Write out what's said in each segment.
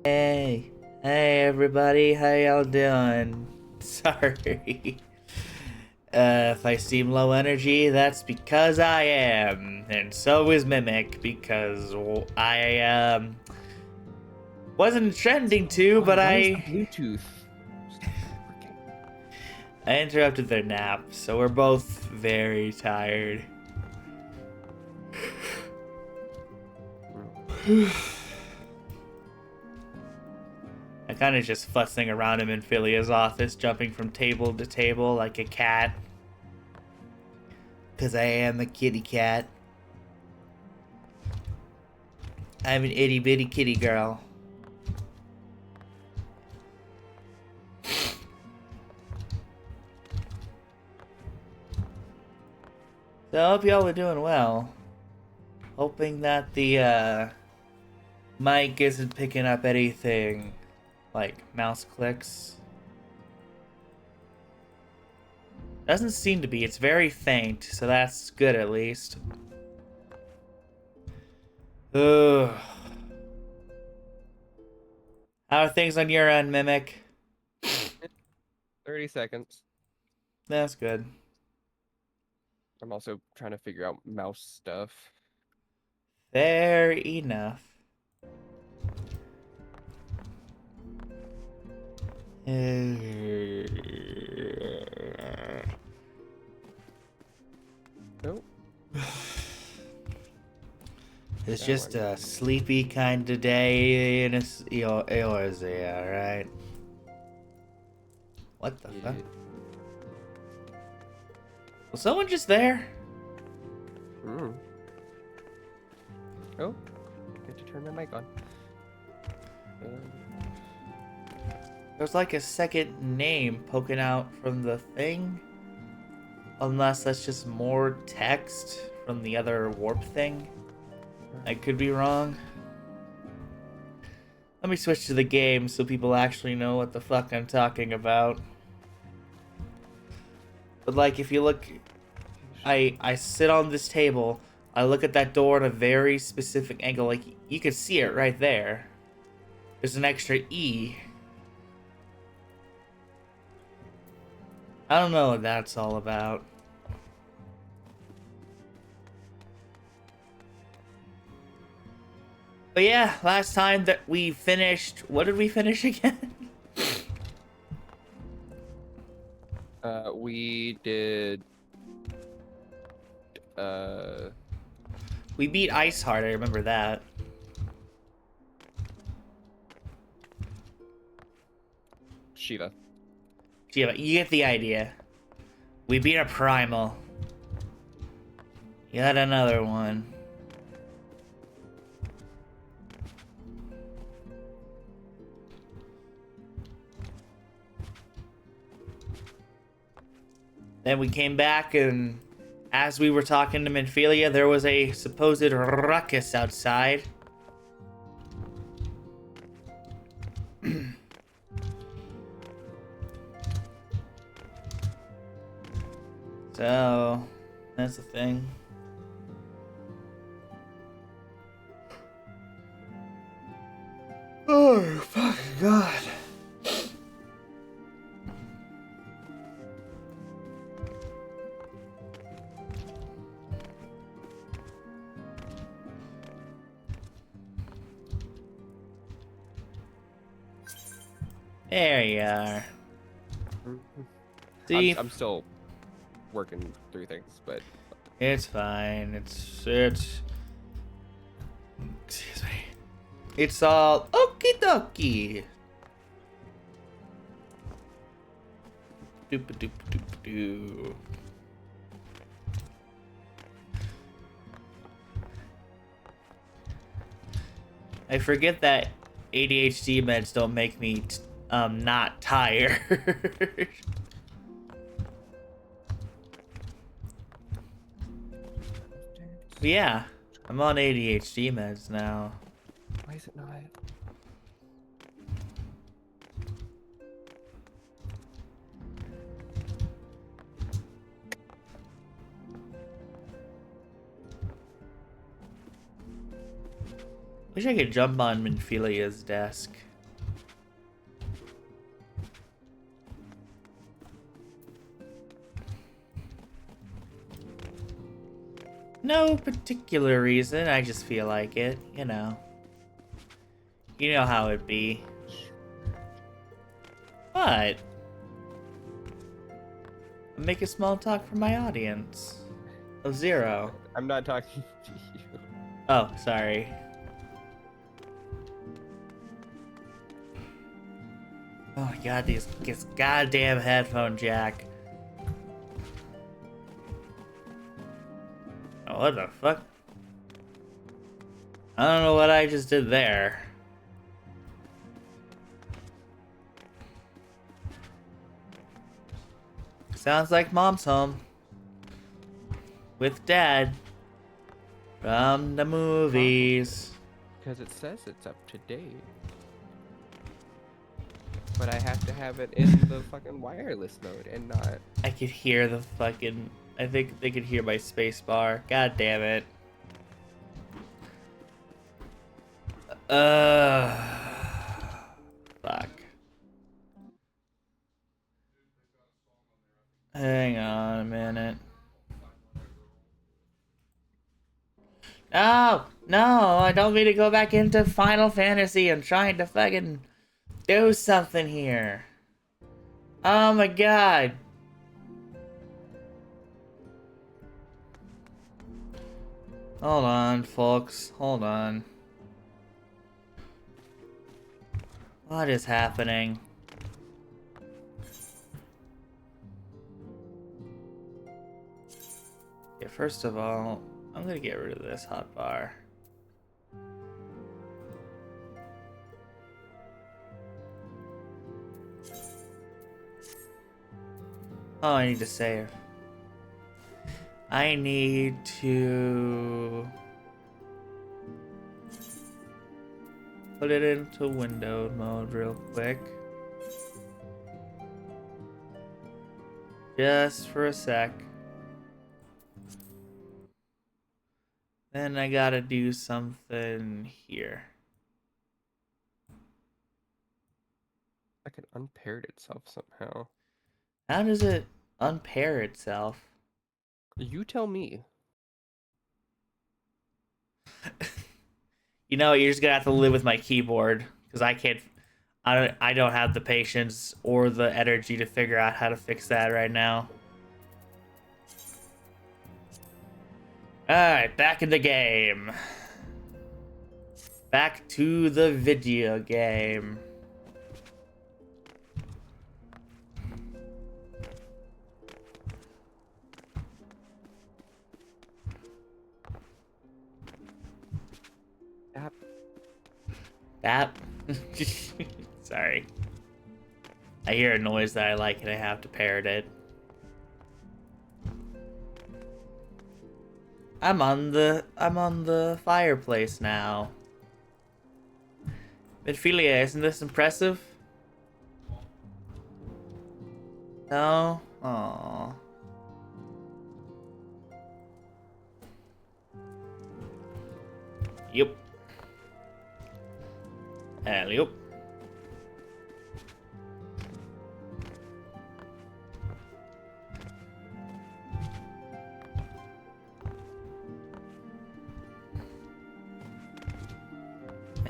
Hey everybody, how y'all doing? Sorry. If I seem low energy, that's because I am. And so is Mimic, because wasn't trending to, but Why is the Bluetooth stop working? I interrupted their nap, so we're both very tired. I kind of just fussing around him in Philia's office, jumping from table to table like a cat. Because I am a kitty cat. I'm an itty bitty kitty girl. So I hope y'all are doing well. Hoping that the mic isn't picking up anything like mouse clicks. Doesn't seem to be. It's very faint, so that's good at least. Ugh. How are things on your end, Mimic? 30 seconds. That's good. I'm also trying to figure out mouse stuff. Fair enough. Nope. It's That just one. a sleepy kind of day in yours, yeah, right? What the fuck? Was someone just there? Oh, get to turn my mic on. There's like a second name poking out from the thing. Unless that's just more text from the other warp thing. I could be wrong. Let me switch to the game so people actually know what the fuck I'm talking about. But like, if you look, I sit on this table, I look at that door at a very specific angle, like, you can see it right there. There's an extra E. I don't know what that's all about. But yeah, last time that we finished, what did we finish again? We did. We beat Ice Heart, I remember that. Shiva. Yeah, you get the idea. We beat a Primal. Yet another one. Then we came back, and as we were talking to Minfilia, there was a supposed ruckus outside. So, that's the thing. Oh, fucking God. There you are. See, I'm still working through things, but it's fine. It's excuse me. It's all okie dokie. Doop doop doop doo. I forget that ADHD meds don't make me not tired. But yeah, I'm on ADHD meds now. why is it not? Wish I could jump on Minfilia's desk. No particular reason, I just feel like it, you know. You know how it be. But make a small talk for my audience. Of 0. I'm not talking to you. Oh, sorry. Oh my god, this goddamn headphone jack. Oh, what the fuck? I don't know what I just did there. Sounds like Mom's home. With Dad. From the movies. Because it says it's up to date. But I have to have it in the fucking wireless mode and not... I could hear the fucking... I think they could hear my space bar. God damn it. Fuck. Hang on a minute. No! No! I don't mean to go back into Final Fantasy. I'm trying to fucking do something here. Oh my god. Hold on, folks. Hold on. What is happening? Yeah, first of all, I'm gonna get rid of this hotbar. Oh, I need to save. I need to put it into window mode real quick. Just for a sec. Then I gotta do something here. Like it unpaired itself somehow. How does it unpair itself? You tell me. You know, you're just gonna have to live with my keyboard because I can't. I don't have the patience or the energy to figure out how to fix that right now. All right, back in the game. Back to the video game. That. Sorry. I hear a noise that I like and I have to parrot it. I'm on the fireplace now. Midphilia, isn't this impressive? No? Aww. Yep. Alley-oop.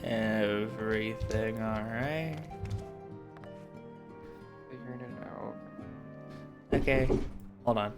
Everything alright? Figuring it out. Okay. Hold on.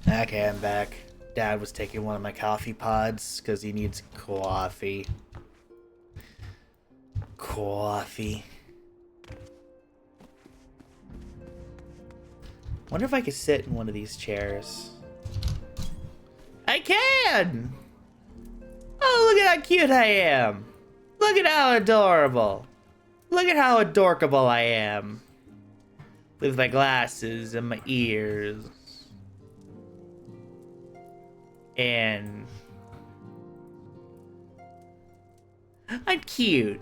Okay, I'm back. Dad was taking one of my coffee pods because he needs coffee. Coffee. Wonder if I could sit in one of these chairs. I can! Oh, look at how cute I am! Look at how adorable! Look at how adorkable I am. With my glasses and my ears. And I'm cute.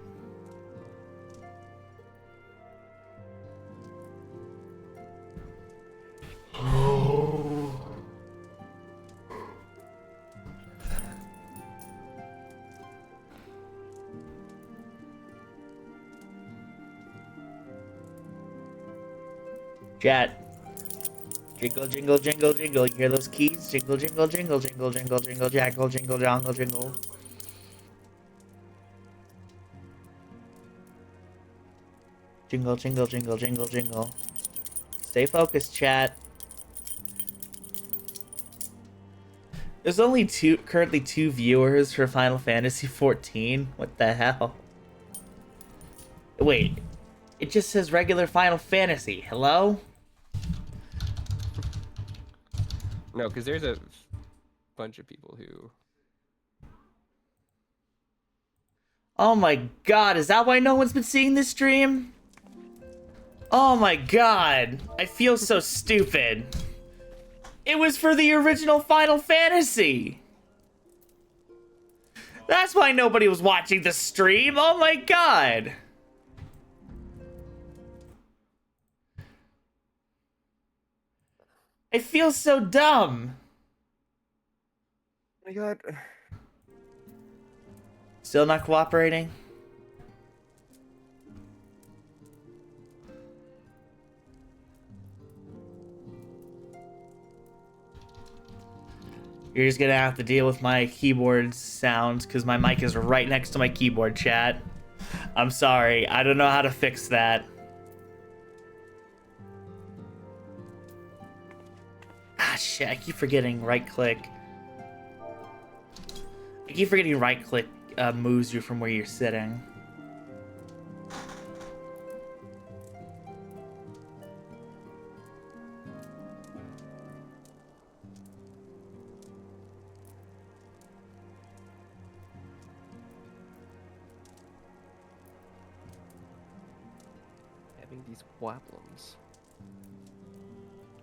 Chat. Jingle, jingle, jingle, jingle. You hear those keys? Jingle, jingle, jingle, jingle, jingle, jingle, jangle, jingle, jangle, jingle. Jingle, jingle, jingle, jingle, jingle. Stay focused, chat. There's only currently two viewers for Final Fantasy XIV. What the hell? Wait, it just says regular Final Fantasy. Hello? No, because there's a bunch of people who. Oh my god, is that why no one's been seeing this stream? Oh my god, I feel so stupid. It was for the original Final Fantasy. That's why nobody was watching the stream. Oh my god. I feel so dumb. Oh my god. Still not cooperating? You're just gonna have to deal with my keyboard sounds because my mic is right next to my keyboard, chat. I'm sorry, I don't know how to fix that. Ah, shit, I keep forgetting right click. I keep forgetting right click moves you from where you're sitting. Having these problems.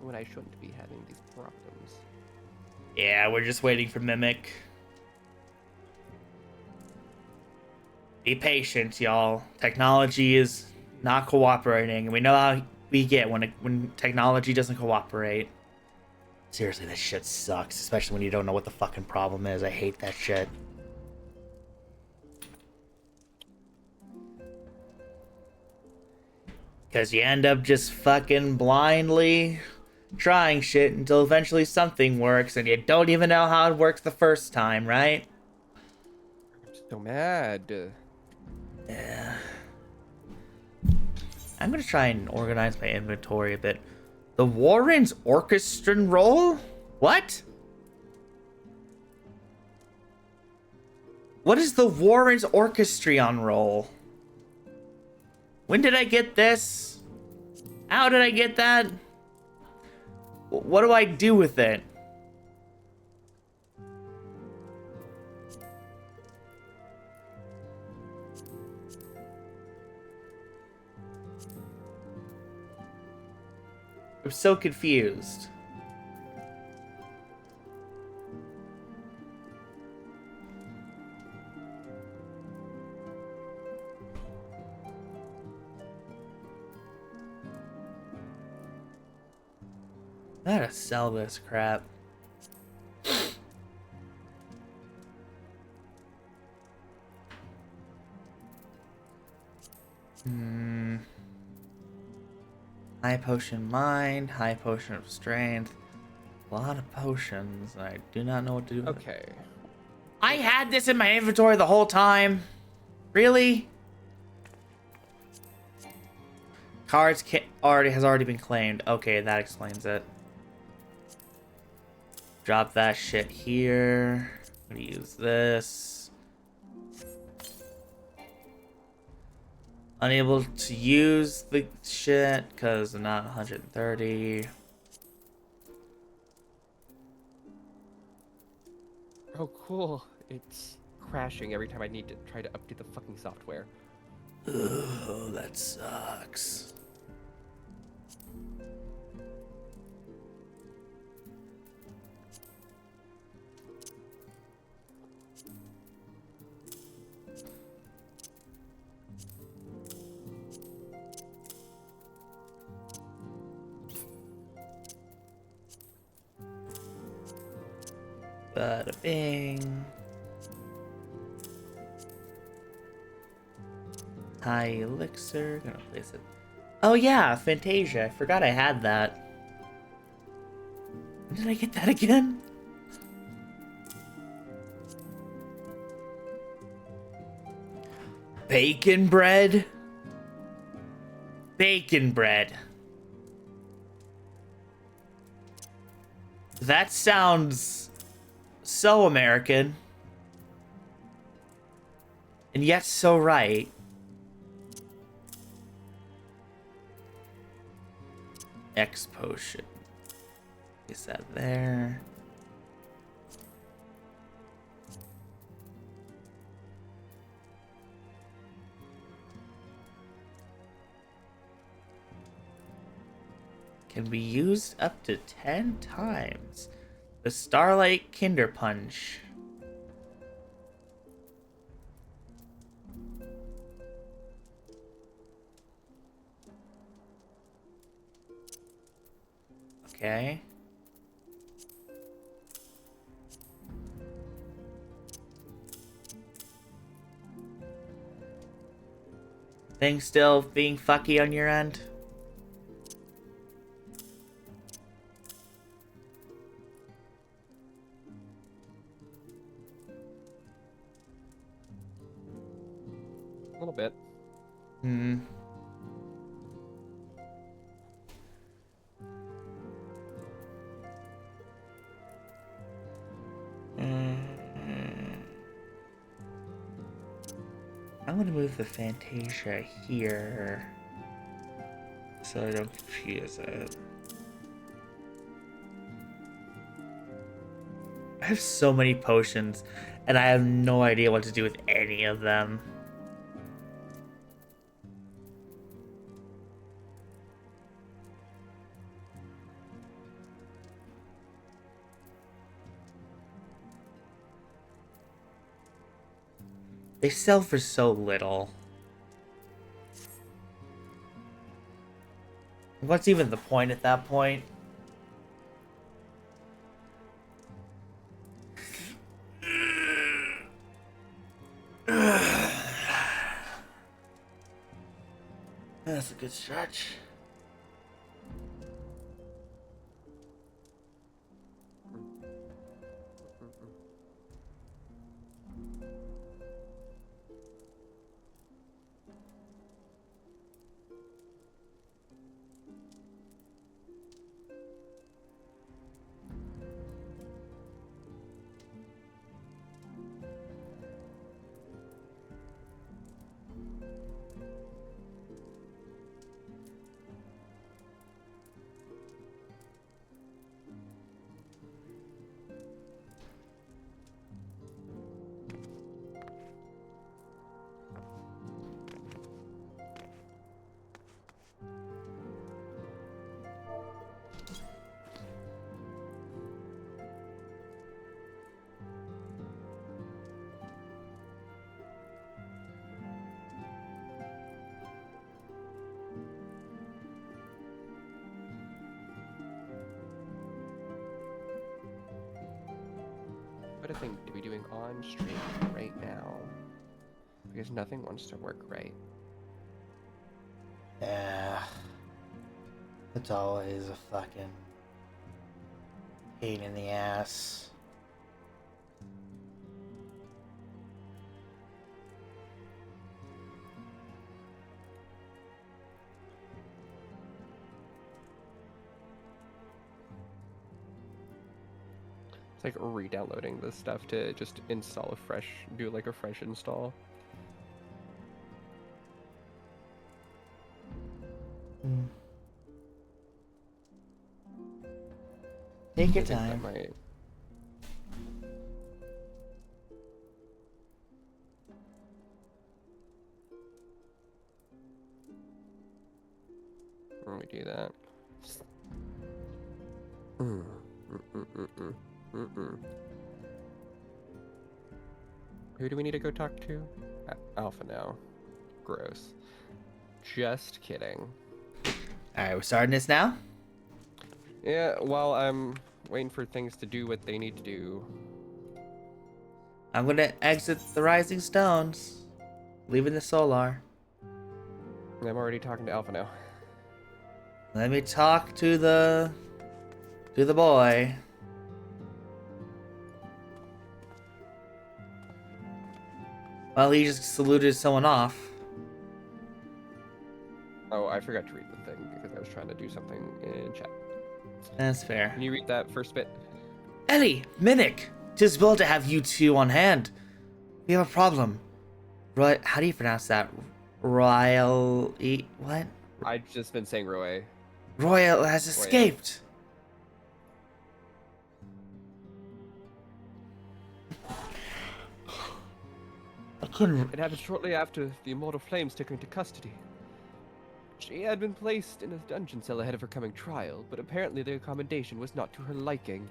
When I shouldn't be having these problems. Yeah, we're just waiting for Mimic. Be patient, y'all. Technology is not cooperating, and we know how we get when technology doesn't cooperate. Seriously, this shit sucks, especially when you don't know what the fucking problem is. I hate that shit. Because you end up just fucking blindly trying shit until eventually something works, and you don't even know how it works the first time, right? I'm so mad. Yeah. I'm gonna try and organize my inventory a bit. The Warren's Orchestran roll? What? What is the Warren's Orchestrion roll? When did I get this? How did I get that? What do I do with it? I'm so confused. I gotta sell this crap. High potion mind, high potion of strength. A lot of potions. I do not know what to do with it. Okay. I had this in my inventory the whole time. Really? Cards has already been claimed. Okay, that explains it. Drop that shit here. I'm gonna use this. Unable to use the shit because I'm not 130. Oh, cool. It's crashing every time I need to try to update the fucking software. Oh, that sucks. Bada bing. High elixir. Gonna place it. Oh yeah, Fantasia. I forgot I had that. When did I get that again? Bacon bread? Bacon bread. That sounds so American. And yet so right. X potion. Is that there? Can be used up to 10 times. The Starlight Kinder Punch. Okay. Things still being fucky on your end? A little bit. Hmm. I'm gonna move the Fantasia here so I don't confuse it. I have so many potions and I have no idea what to do with any of them. They sell for so little. What's even the point at that point? That's a good stretch. What a thing to be doing on stream right now. Because nothing wants to work right. Yeah. It's always a fucking pain in the ass. It's like re-downloading this stuff to just install a fresh, do like a fresh install. Take your I think time. that might... Mm. Mm-mm. Who do we need to go talk to? Alpha now. Gross. Just kidding. Alright, we're starting this now? Yeah, while I'm waiting for things to do what they need to do. I'm gonna exit the Rising Stones, leaving the Solar. I'm already talking to Alpha now. Let me talk to the boy. Well, he just saluted someone off. Oh, I forgot to read the thing because I was trying to do something in chat. That's fair. Can you read that first bit? Ellie, Minnick, 'tis well to have you two on hand. We have a problem. Roy, how do you pronounce that? Royal, what? I've just been saying Roy. Royal has escaped. I couldn't. It happened shortly after the Immortal Flames took her into custody. She had been placed in a dungeon cell ahead of her coming trial, but apparently the accommodation was not to her liking.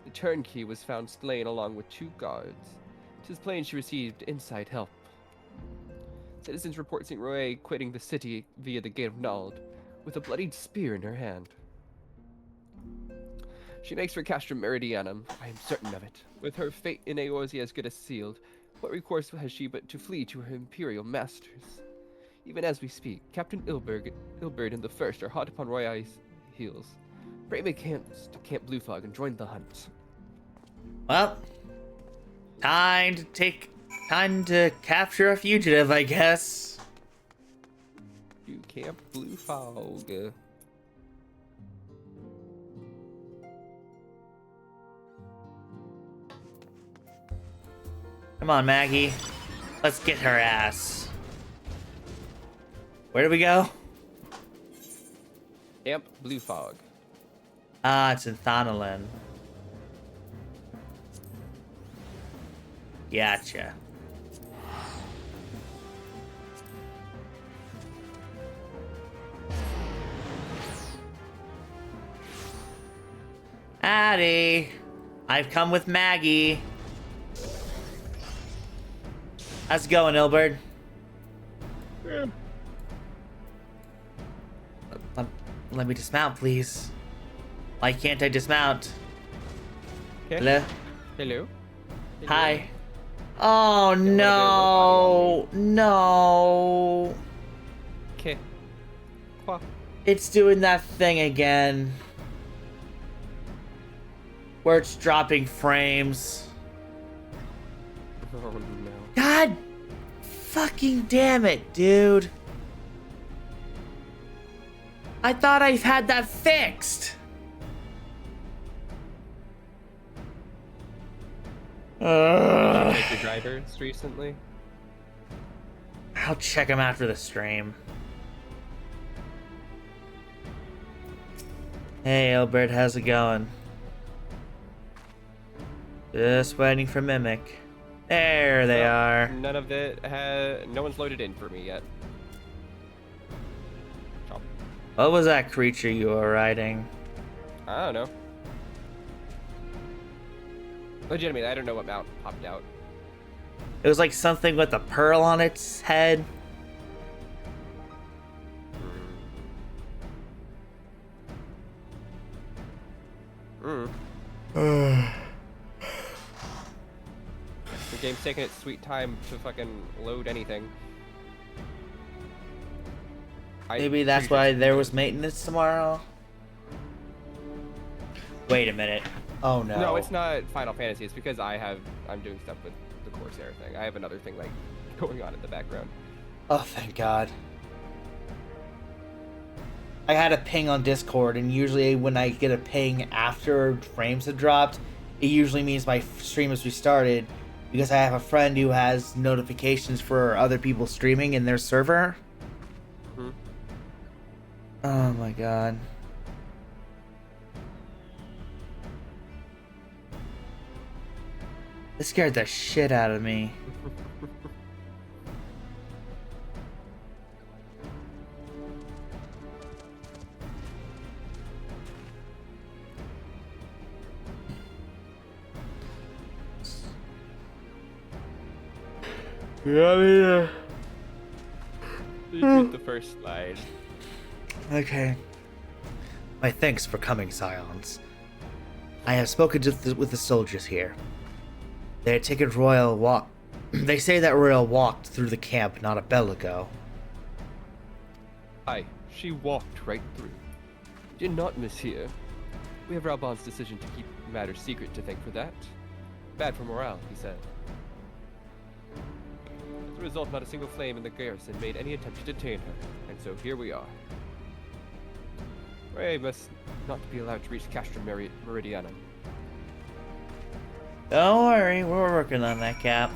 The turnkey was found slain along with 2 guards. 'Tis plain she received inside help. Citizens report seeing Roy quitting the city via the Gate of Nald, with a bloodied spear in her hand. She makes for Castrum Meridianum, I am certain of it. With her fate in Eorzea as good as sealed, what recourse has she but to flee to her imperial masters? Even as we speak, Captain Ilberd and the First are hot upon Roy's heels. Pray make camps to Camp Bluefog and join the hunt. Well, time to capture a fugitive, I guess. To Camp Bluefog. Come on, Maggie. Let's get her ass. Where do we go? Camp Bluefog. Ah, it's in Thanalan. Gotcha. Howdy. I've come with Maggie. How's it going, Ilberd? Yeah. Let me dismount, please. Why can't I dismount? Okay. Hello? Hello. Hi. Oh, no. No. Okay. Quoi? It's doing that thing again. Where it's dropping frames. Oh no. God fucking damn it, dude. I thought I had that fixed. Did you check your drivers recently? I'll check them after the stream. Hey, Albert, how's it going? Just waiting for Mimic. There they are. None of it has. No one's loaded in for me yet. Chomp. What was that creature you were riding? I don't know. Legitimately, I don't know what mount popped out. It was like something with a pearl on its head. Mm. The game's taking its sweet time to fucking load anything. Maybe that's why there was maintenance tomorrow. Wait a minute. Oh no. No, it's not Final Fantasy. It's because I'm doing stuff with the Corsair thing. I have another thing like going on in the background. Oh, thank God. I had a ping on Discord, and usually when I get a ping after frames have dropped, it usually means my stream has restarted, because I have a friend who has notifications for other people streaming in their server. Mm-hmm. Oh my God. This scared the shit out of me. Yeah, yeah. You read the first line. Okay. My thanks for coming, Scions. I have spoken with the soldiers here. They had taken Royal walk. They say that Royal walked through the camp not a bell ago. Aye, she walked right through. Did not miss here. We have Raubon's decision to keep matters secret to thank for that. Bad for morale, he said. As a result, not a single flame in the garrison made any attempt to detain her, and so here we are. Ray must not be allowed to reach Castro Meridianum. Don't worry, we're working on that, Cap.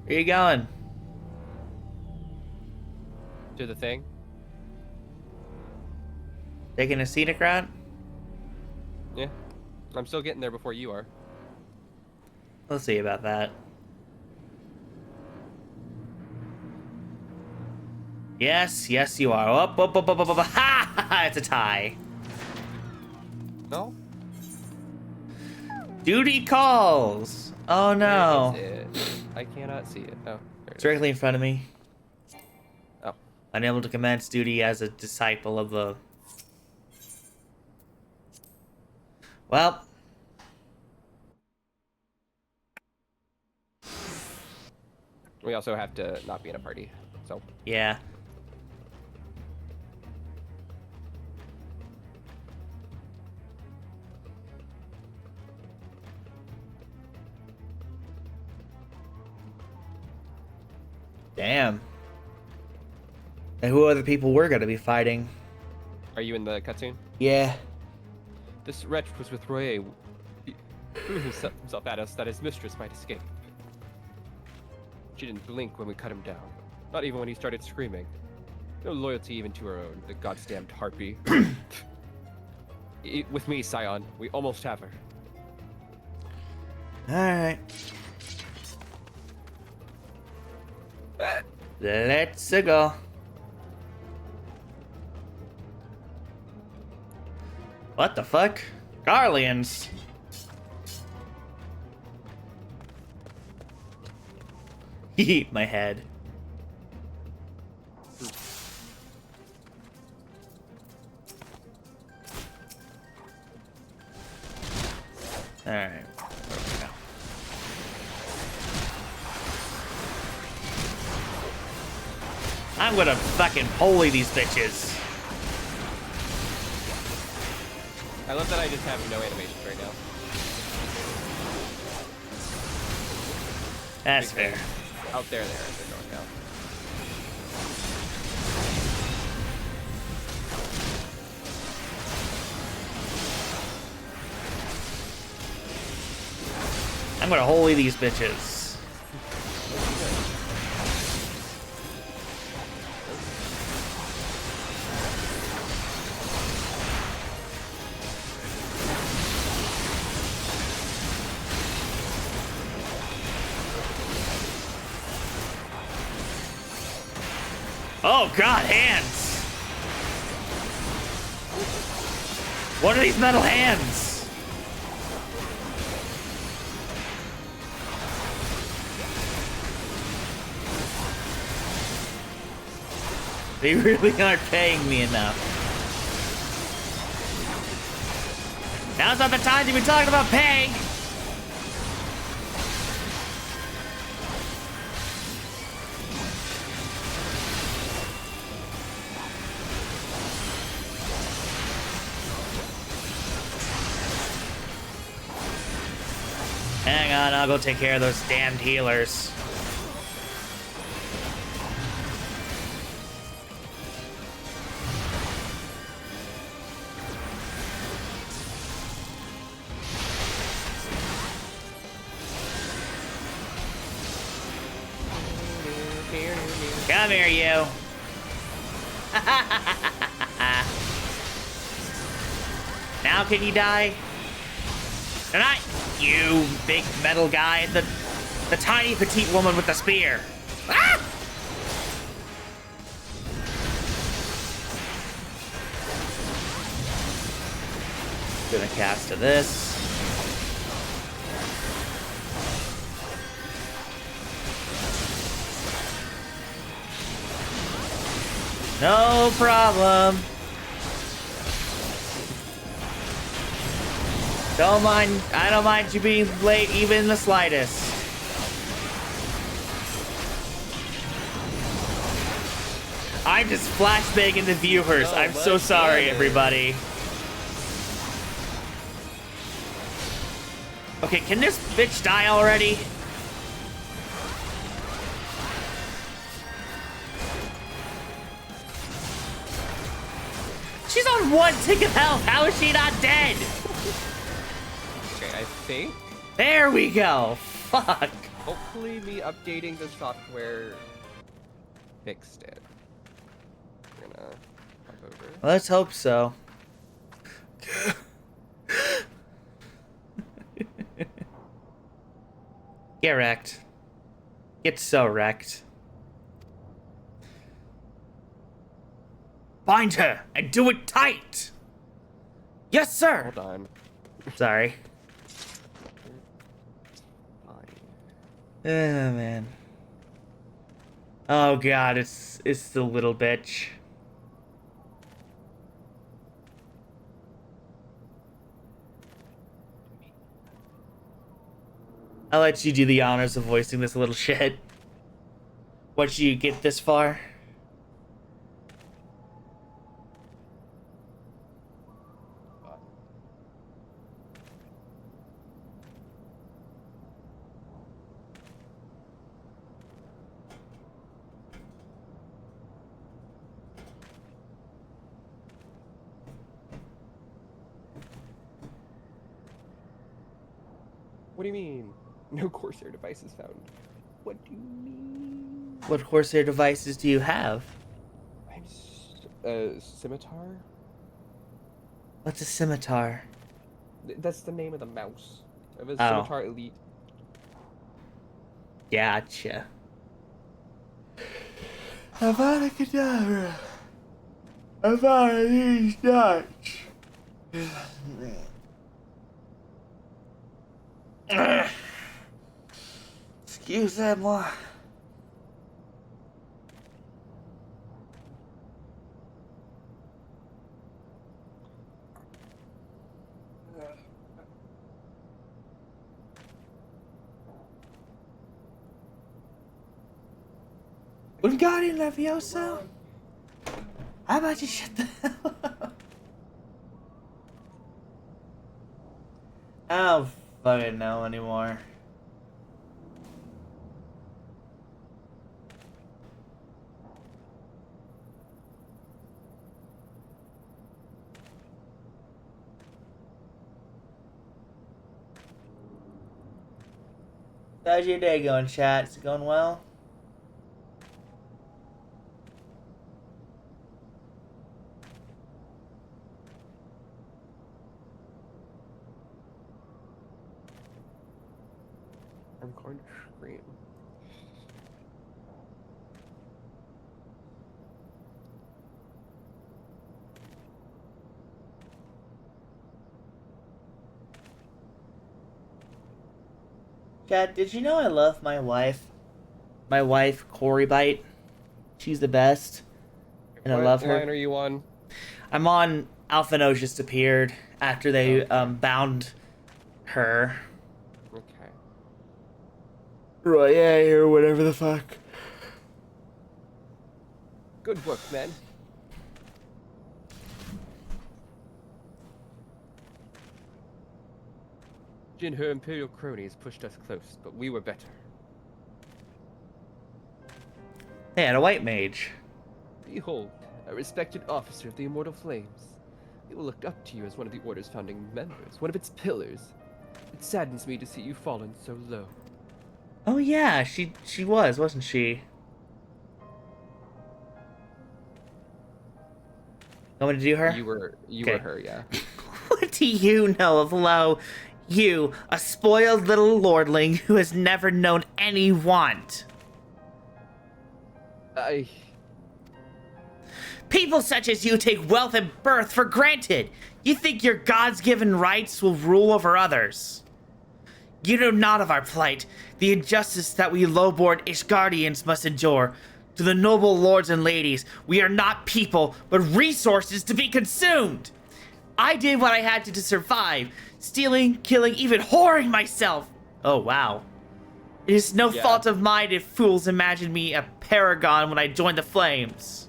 Where you going? To the thing? Taking a scenic route? Yeah. I'm still getting there before you are. We'll see about that. Yes, yes, you are. Up, up, up, up, up, up. Ha! Ha! It's a tie. No? Duty calls. Oh no. Where is it? I cannot see it. Oh, there it is. Directly in front of me. Oh. Unable to commence duty as a disciple of the... Well. We also have to not be in a party, so. Yeah. Damn. And who other people we're gonna be fighting? Are you in the cutscene? Yeah. This wretch was with Royer. He threw himself at us that his mistress might escape. She didn't blink when we cut him down. Not even when he started screaming. No loyalty even to her own, the goddamned harpy. With me, Scion, we almost have her. Alright. Let's go. What the fuck? Garleans. Eat my head. Alright. I'm gonna fucking holy these bitches. I love that I just have no animations right now. That's Because fair. Out there, they're going down. I'm gonna holy these bitches. Oh god, hands! What are these metal hands? They really aren't paying me enough. Now's not the time to be talking about pay! Hang on, I'll go take care of those damned healers. Come here, you. Now can you die? Not you, big metal guy. The tiny petite woman with the spear. Ah! Gonna cast to this. No problem. I don't mind you being late even the slightest. I'm just flashbanging the viewers. Oh, I'm so sorry, everybody. Okay, can this bitch die already? She's on 1 tick of health. How is she not dead? Okay, I think. There we go. Fuck. Hopefully, me updating the software fixed it. I'm gonna hop over. Let's hope so. Get wrecked. Get so wrecked. Bind her and do it tight. Yes, sir. Hold on. Sorry. Fine. Oh man. Oh god, it's the little bitch. I'll let you do the honors of voicing this little shit. Once you get this far. What do you mean? No Corsair devices found. What do you mean? What Corsair devices do you have? Scimitar? What's a scimitar? That's the name of the mouse. Of a Oh. Scimitar Elite. Gotcha. Avada Kedavra. Avada these nuts. Excusez-moi. Wingardium Levioso? How about you shut the hell up? I don't fucking know anymore. How's your day going, chat? Is it going well? I'm going to scream. Chat, did you know I love my wife? My wife, Corey Bite. She's the best. And What I love her. line are you on? I'm on Alpha No just appeared after they bound her. Okay. Right, yeah, or whatever the fuck. Good work, man. She and her Imperial cronies pushed us close, but we were better. They had a white mage. Behold, a respected officer of the Immortal Flames. People looked up to you as one of the Order's founding members, one of its pillars. It saddens me to see you fallen so low. Oh yeah, she was, wasn't she? You want me to do her? You were Okay. her, yeah. What do you know of Lo? You, a spoiled little lordling who has never known any want. People such as you take wealth and birth for granted. You think your God's given rights will rule over others. You know not of our plight, the injustice that we low-born Ishgardians must endure. To the noble lords and ladies, we are not people, but resources to be consumed. I did what I had to survive, stealing, killing, even whoring myself. Oh, wow. It is no fault of mine if fools imagine me a paragon when I joined the flames.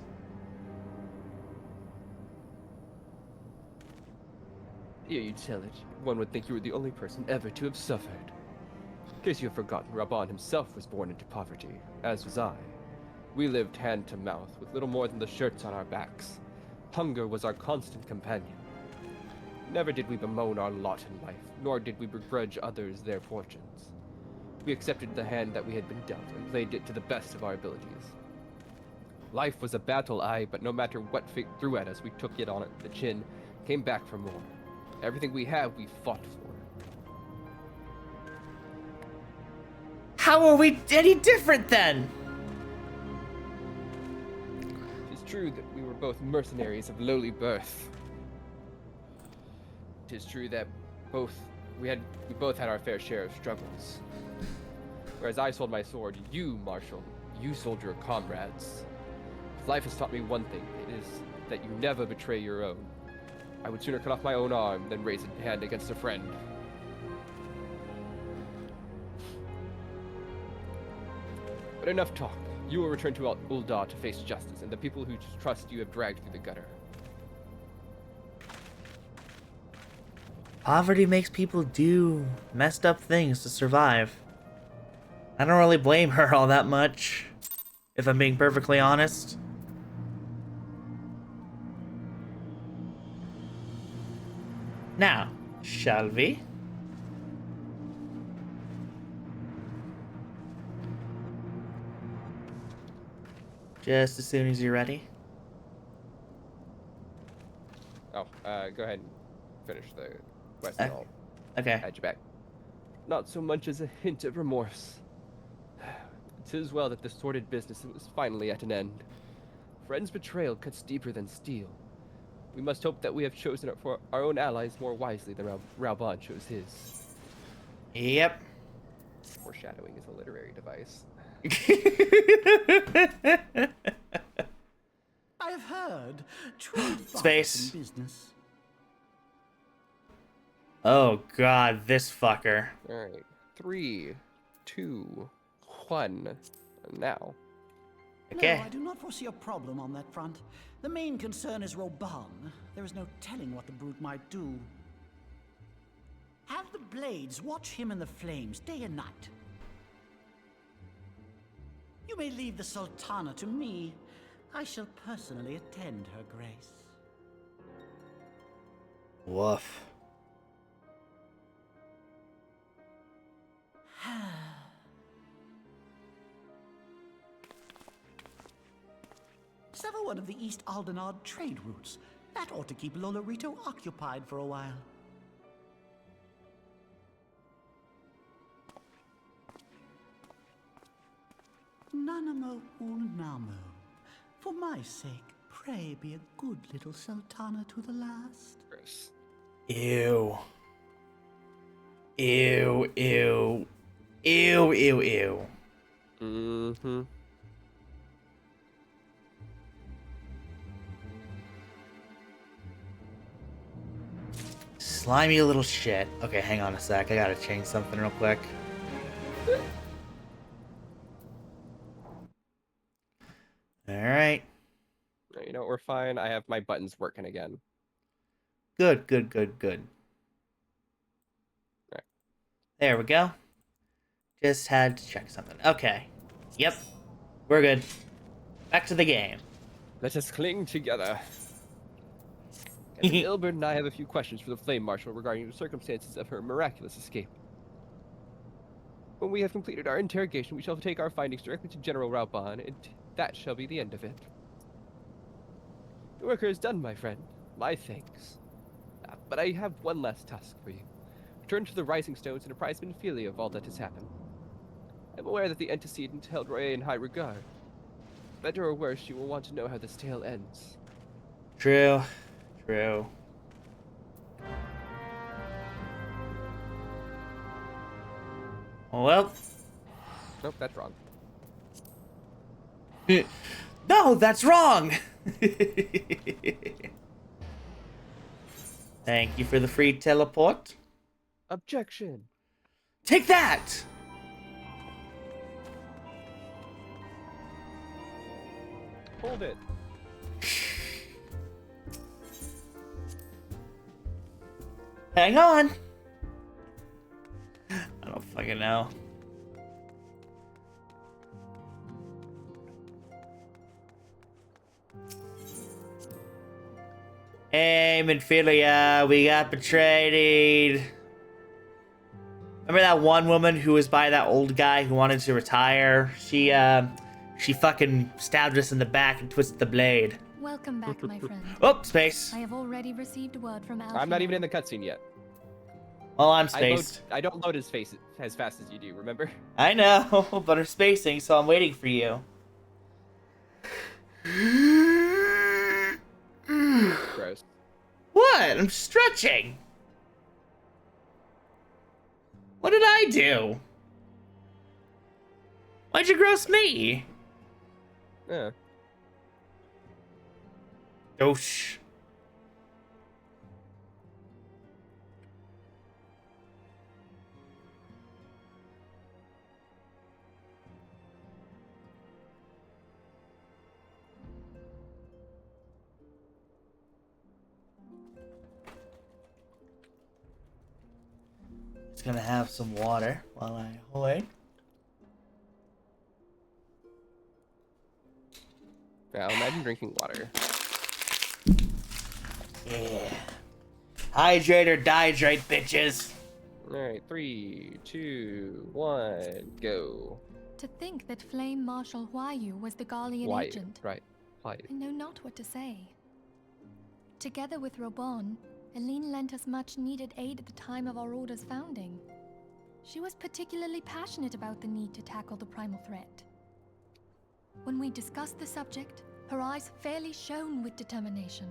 Here you tell it. One would think you were the only person ever to have suffered. In case you have forgotten, Raban himself was born into poverty, as was I. We lived hand to mouth, with little more than the shirts on our backs. Hunger was our constant companion. Never did we bemoan our lot in life, nor did we begrudge others their fortunes. We accepted the hand that we had been dealt, and played it to the best of our abilities. Life was a battle, aye, but no matter what fate threw at us, we took it on the chin, came back for more. Everything we have, we fought for. How are we any different then? It is true that we were both mercenaries of lowly birth. It is true that we both had our fair share of struggles. Whereas I sold my sword, you, Marshall, you sold your comrades. If life has taught me one thing, it is that you never betray your own. I would sooner cut off my own arm than raise a hand against a friend. But enough talk. You will return to Ul'dah to face justice, and the people who trust you have dragged through the gutter. Poverty makes people do messed up things to survive. I don't really blame her all that much, if I'm being perfectly honest. Now, shall we? Just as soon as you're ready. Oh, go ahead and finish the quest and I'll Okay. add you back. Not so much as a hint of remorse. 'Tis well that the sordid business was finally at an end. Friend's betrayal cuts deeper than steel. We must hope that we have chosen for our own allies more wisely than Raban chose his. Yep. Foreshadowing is a literary device. I have heard trade Space. in business. Oh god, this fucker. Alright. 3, 2, 1. Now. Okay. No, I do not foresee a problem on that front. The main concern is Raban. There is no telling what the brute might do. Have the blades watch him in the flames day and night. You may leave the Sultana to me. I shall personally attend her grace. Woof. Sever one of the East Aldenard trade routes. That ought to keep Lolorito occupied for a while. Nanamo unamo. For my sake, pray be a good little Sultana to the last. Chris. Ew. Ew, ew. Ew, ew, ew. Mm-hmm. Slimy little shit. Okay, hang on a sec. I gotta change something real quick. Alright. You know, we're fine. I have my buttons working again. Good, good, good, good. Right. There we go. Just had to check something. Okay. Yep. We're good. Back to the game. Let us cling together. Captain Ilbert and I have a few questions for the Flame Marshal regarding the circumstances of her miraculous escape. When we have completed our interrogation, we shall take our findings directly to General Raban, and that shall be the end of it. The work is done, my friend. My thanks. But I have one last task for you. Return to the Rising Stones and apprise Minfilia of all that has happened. I'm aware that the antecedent held Roye in high regard. Better or worse, you will want to know how this tale ends. True. True. Well, Nope, that's wrong. no, that's wrong. Thank you for the free teleport. Objection. Take that. Hold it. Hang on. I don't fucking know. Hey, Minfilia, we got betrayed. Remember that one woman who was by that old guy who wanted to retire? She fucking stabbed us in the back and twisted the blade. Welcome back, my friend. Oh, space. I have already received word from Alfie. I'm not even in the cutscene yet. Well, I'm spaced. I don't load his face as fast as you do, remember? I know, but I'm spacing, so I'm waiting for you. Gross. What? I'm stretching. What did I do? Why'd you gross me? Yeah. Dosh. Just gonna have some water while I wait. Now imagine drinking water. Yeah. Hydrate or dihydrate, bitches. Alright, 3, 2, 1, go. To think that Flame Marshal Huayu was the Garlean Why? agent. Right. Why? I know not what to say. Together with Robon, Aline lent us much needed aid at the time of our Order's founding. She was particularly passionate about the need to tackle the primal threat. When we discussed the subject, her eyes fairly shone with determination.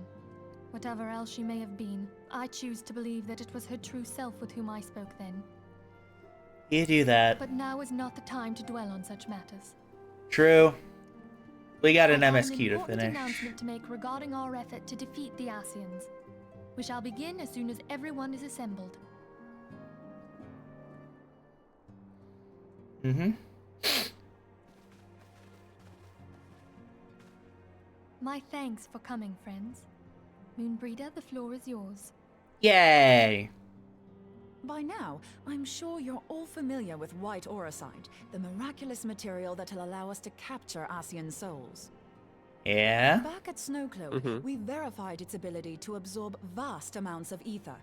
Whatever else she may have been, I choose to believe that it was her true self with whom I spoke then. You do that. But now is not the time to dwell on such matters. True. We got an I have MSQ an to important finish. announcement to make regarding our effort to defeat the Asians. We shall begin as soon as everyone is assembled. Mm-hmm. My thanks for coming, friends. Moonbreeder, the floor is yours. Yay! By now, I'm sure you're all familiar with white auricide, the miraculous material that'll allow us to capture Asian souls. Yeah? Back at Snowcloak, we verified its ability to absorb vast amounts of ether.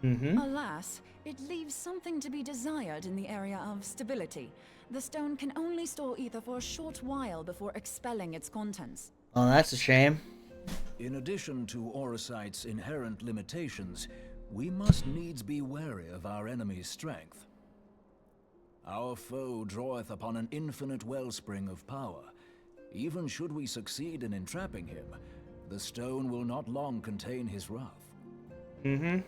Mm-hmm. Alas, it leaves something to be desired in the area of stability. The stone can only store ether for a short while before expelling its contents. Well, that's a shame. In addition to auricide's inherent limitations, we must needs be wary of our enemy's strength. Our foe draweth upon an infinite wellspring of power. Even should we succeed in entrapping him, the stone will not long contain his wrath. Mm-hmm.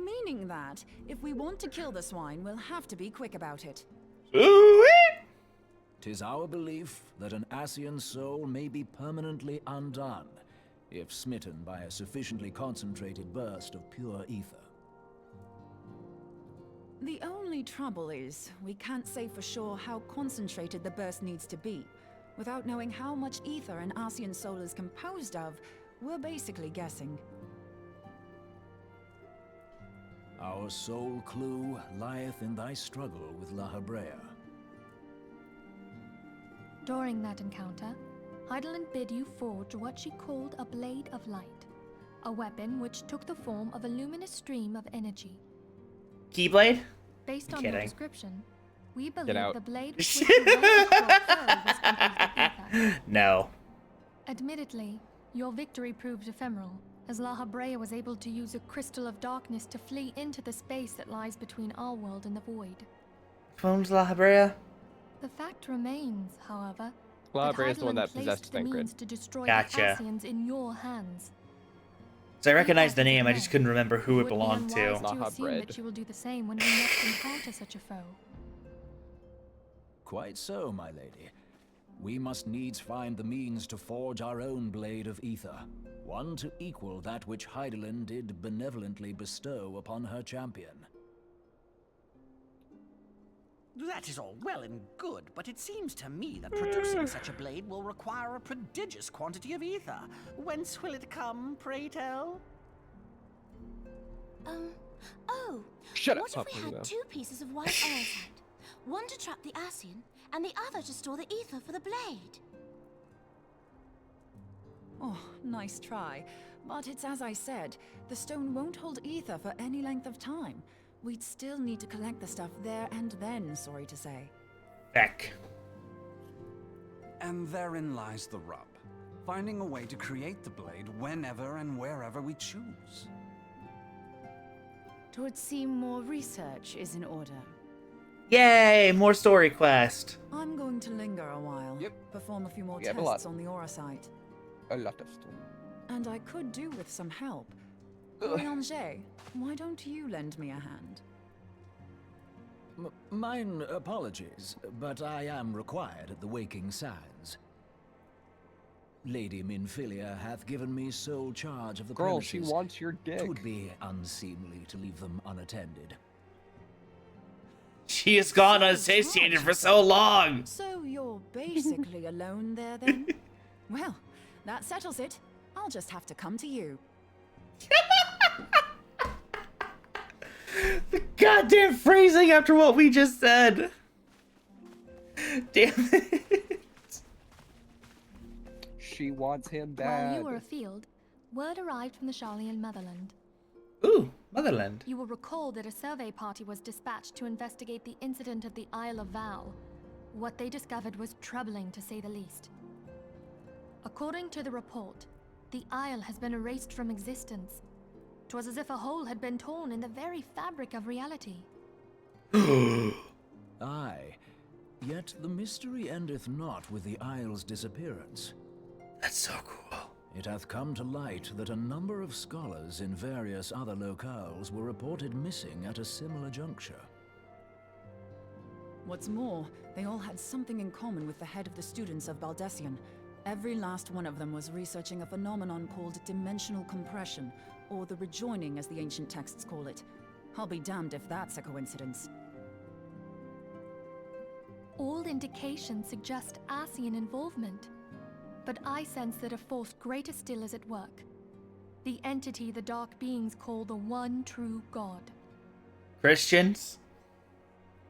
Meaning that, if we want to kill the swine, we'll have to be quick about it. Ooh-wee! 'Tis our belief that an Asian soul may be permanently undone, if smitten by a sufficiently concentrated burst of pure ether. The only trouble is, we can't say for sure how concentrated the burst needs to be. Without knowing how much ether an Asian soul is composed of, we're basically guessing. Our sole clue lieth in thy struggle with La Habrea. During that encounter, Heidelin bid you forge what she called a Blade of Light, a weapon which took the form of a luminous stream of energy. Keyblade? Based I'm on your kidding. description, we believe out. the blade with which you went to your foe was composed of ether. No. Admittedly, your victory proved ephemeral, as La Habrea was able to use a crystal of darkness to flee into the space that lies between our world and the void. Phone's La Habrea? The fact remains, however, La that Habrea is the one Heidelin that possessed placed the Thancred. means to destroy Gotcha. the Asians in your hands. So I recognize the Yes, name, I no. just couldn't remember who it would be belonged to. unwise to Maha assume bread. that she will do the same when we next encounter such a foe. Quite so, my lady. We must needs find the means to forge our own blade of ether, one to equal that which Hydaelyn did benevolently bestow upon her champion. That is all well and good, but it seems to me that producing such a blade will require a prodigious quantity of ether. Whence will it come, pray tell? Oh, Shut up, what if we Papa had Leo. 2 pieces of white aerosite? One to trap the Ascian, and the other to store the ether for the blade. Oh, nice try. But it's as I said, the stone won't hold ether for any length of time. We'd still need to collect the stuff there and then, sorry to say. Heck. And therein lies the rub. Finding a way to create the blade whenever and wherever we choose. It would seem more research is in order. Yay, more story quest. I'm going to linger a while. Yep. Perform a few more We have a lot. tests on the aura site. A lot of stuff. And I could do with some help. Ugh. Ranger, why don't you lend me a hand? Mine apologies, but I am required at the Waking Sands. Lady Minfilia hath given me sole charge of the Girl, she premises. wants your dick. 'Twould be unseemly to leave them unattended. She has gone unsatiated for so long. So you're basically alone there then? Well, that settles it. I'll just have to come to you. The goddamn phrasing after what we just said. Damn it. She wants him While bad. you were afield, word arrived from the Sharlayan motherland. Ooh, Motherland. You will recall that a survey party was dispatched to investigate the incident at the Isle of Val. What they discovered was troubling, to say the least. According to the report, the Isle has been erased from existence. 'Twas as if a hole had been torn in the very fabric of reality. Aye, yet the mystery endeth not with the Isle's disappearance. That's so cool. It hath come to light that a number of scholars in various other locales were reported missing at a similar juncture. What's more, they all had something in common with the head of the students of Baldessian. Every last one of them was researching a phenomenon called dimensional compression, or the rejoining as the ancient texts call it. I'll be damned if that's a coincidence. All indications suggest Ascian involvement, but I sense that a force greater still is at work. The entity the dark beings call the one true God. Christians?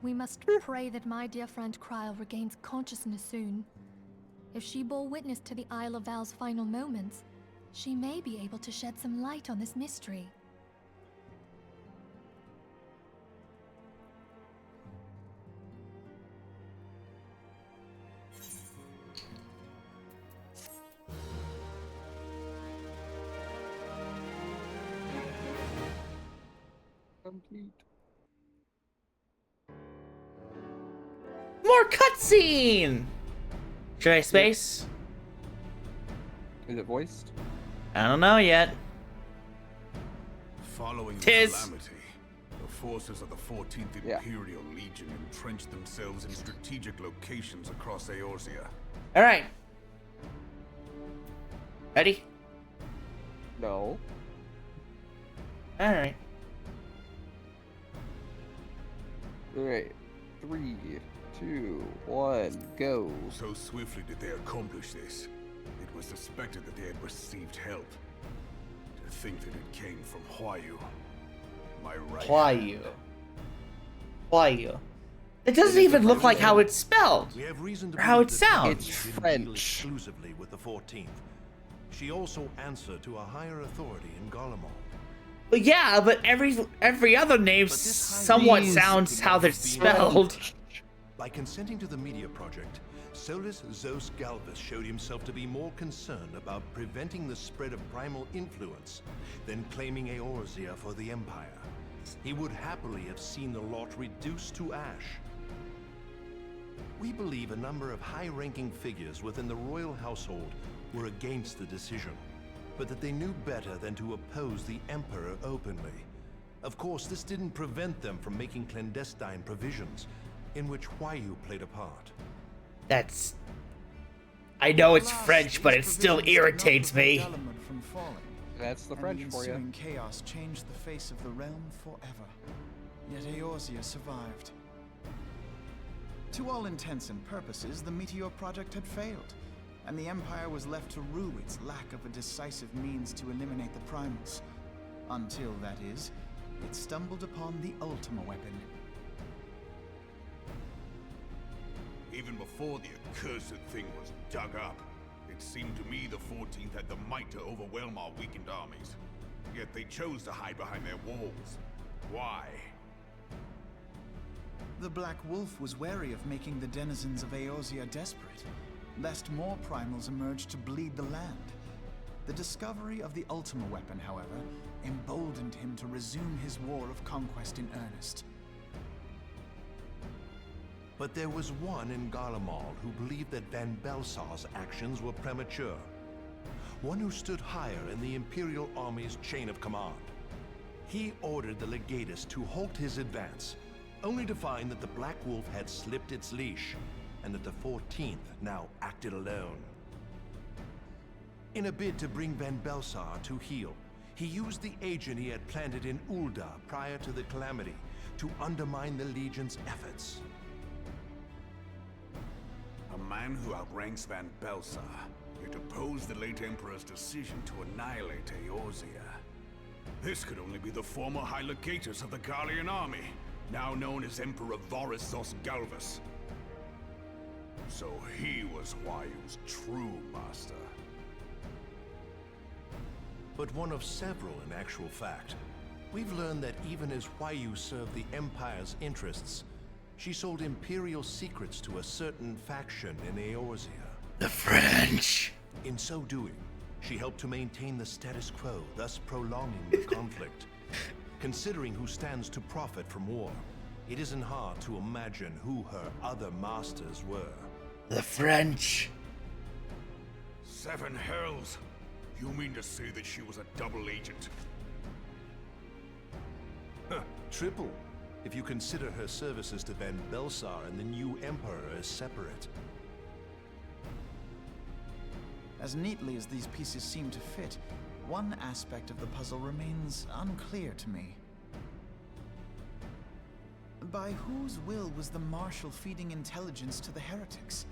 We must pray that my dear friend Kryl regains consciousness soon. If she bore witness to the Isle of Val's final moments, she may be able to shed some light on this mystery. Complete. More cutscene! Should I space? Is it voiced? I don't know yet. Following the Tis. calamity, the forces of the 14th Yeah. Imperial Legion entrenched themselves in strategic locations across Eorzea. Alright. Ready? No. Alright. Alright. 3, 2, 1, go. So swiftly did they accomplish this. It was suspected that they had received help. To think that it came from Huayu, my right Huayu. hand. Huayu. It doesn't even look like how it's spelled. We have reason to Or how believe it that sounds. It's Hydaelyn didn't French. deal exclusively with the 14th. She also answered to a higher authority in Garlemald. But yeah, but every other name But this somewhat means- sounds how they're spelled. By consenting to the media project, Solus Zos Galvus showed himself to be more concerned about preventing the spread of primal influence than claiming Eorzea for the Empire. He would happily have seen the lot reduced to ash. We believe a number of high-ranking figures within the royal household were against the decision. but that they knew better than to oppose the Emperor openly. Of course, this didn't prevent them from making clandestine provisions, in which Huayu played a part. That's... I know it's French, but it still irritates me. That's the French for you. And the ensuing chaos changed the face of the realm forever. Yet Eorzea survived. To all intents and purposes, the Meteor Project had failed, and the Empire was left to rue its lack of a decisive means to eliminate the Primals. Until, that is, it stumbled upon the Ultima weapon. Even before the accursed thing was dug up, it seemed to me the 14th had the might to overwhelm our weakened armies. Yet they chose to hide behind their walls. Why? The Black Wolf was wary of making the denizens of Eorzea desperate, lest more primals emerge to bleed the land. The discovery of the Ultima weapon, however, emboldened him to resume his war of conquest in earnest. But there was one in Garlemald who believed that Van Belsar's actions were premature. One who stood higher in the Imperial Army's chain of command. He ordered the Legatus to halt his advance, only to find that the Black Wolf had slipped its leash, and that the 14th now acted alone. In a bid to bring Van Belsar to heel, he used the agent he had planted in Ul'dah prior to the Calamity to undermine the Legion's efforts. A man who outranks Van Belsar, yet opposed the late Emperor's decision to annihilate Eorzea. This could only be the former High Legatus of the Garlean army, now known as Emperor Vorissos Galvus. So he was Huayu's true master. But one of several in actual fact. We've learned that even as Huayu served the Empire's interests, she sold Imperial secrets to a certain faction in Eorzea. The French! In so doing, she helped to maintain the status quo, thus prolonging the conflict. Considering who stands to profit from war, it isn't hard to imagine who her other masters were. The French! 7 hells! You mean to say that she was a double agent? Huh, triple, if you consider her services to Van Belsar and the new Emperor as separate. As neatly as these pieces seem to fit, one aspect of the puzzle remains unclear to me. By whose will was the Marshal feeding intelligence to the heretics?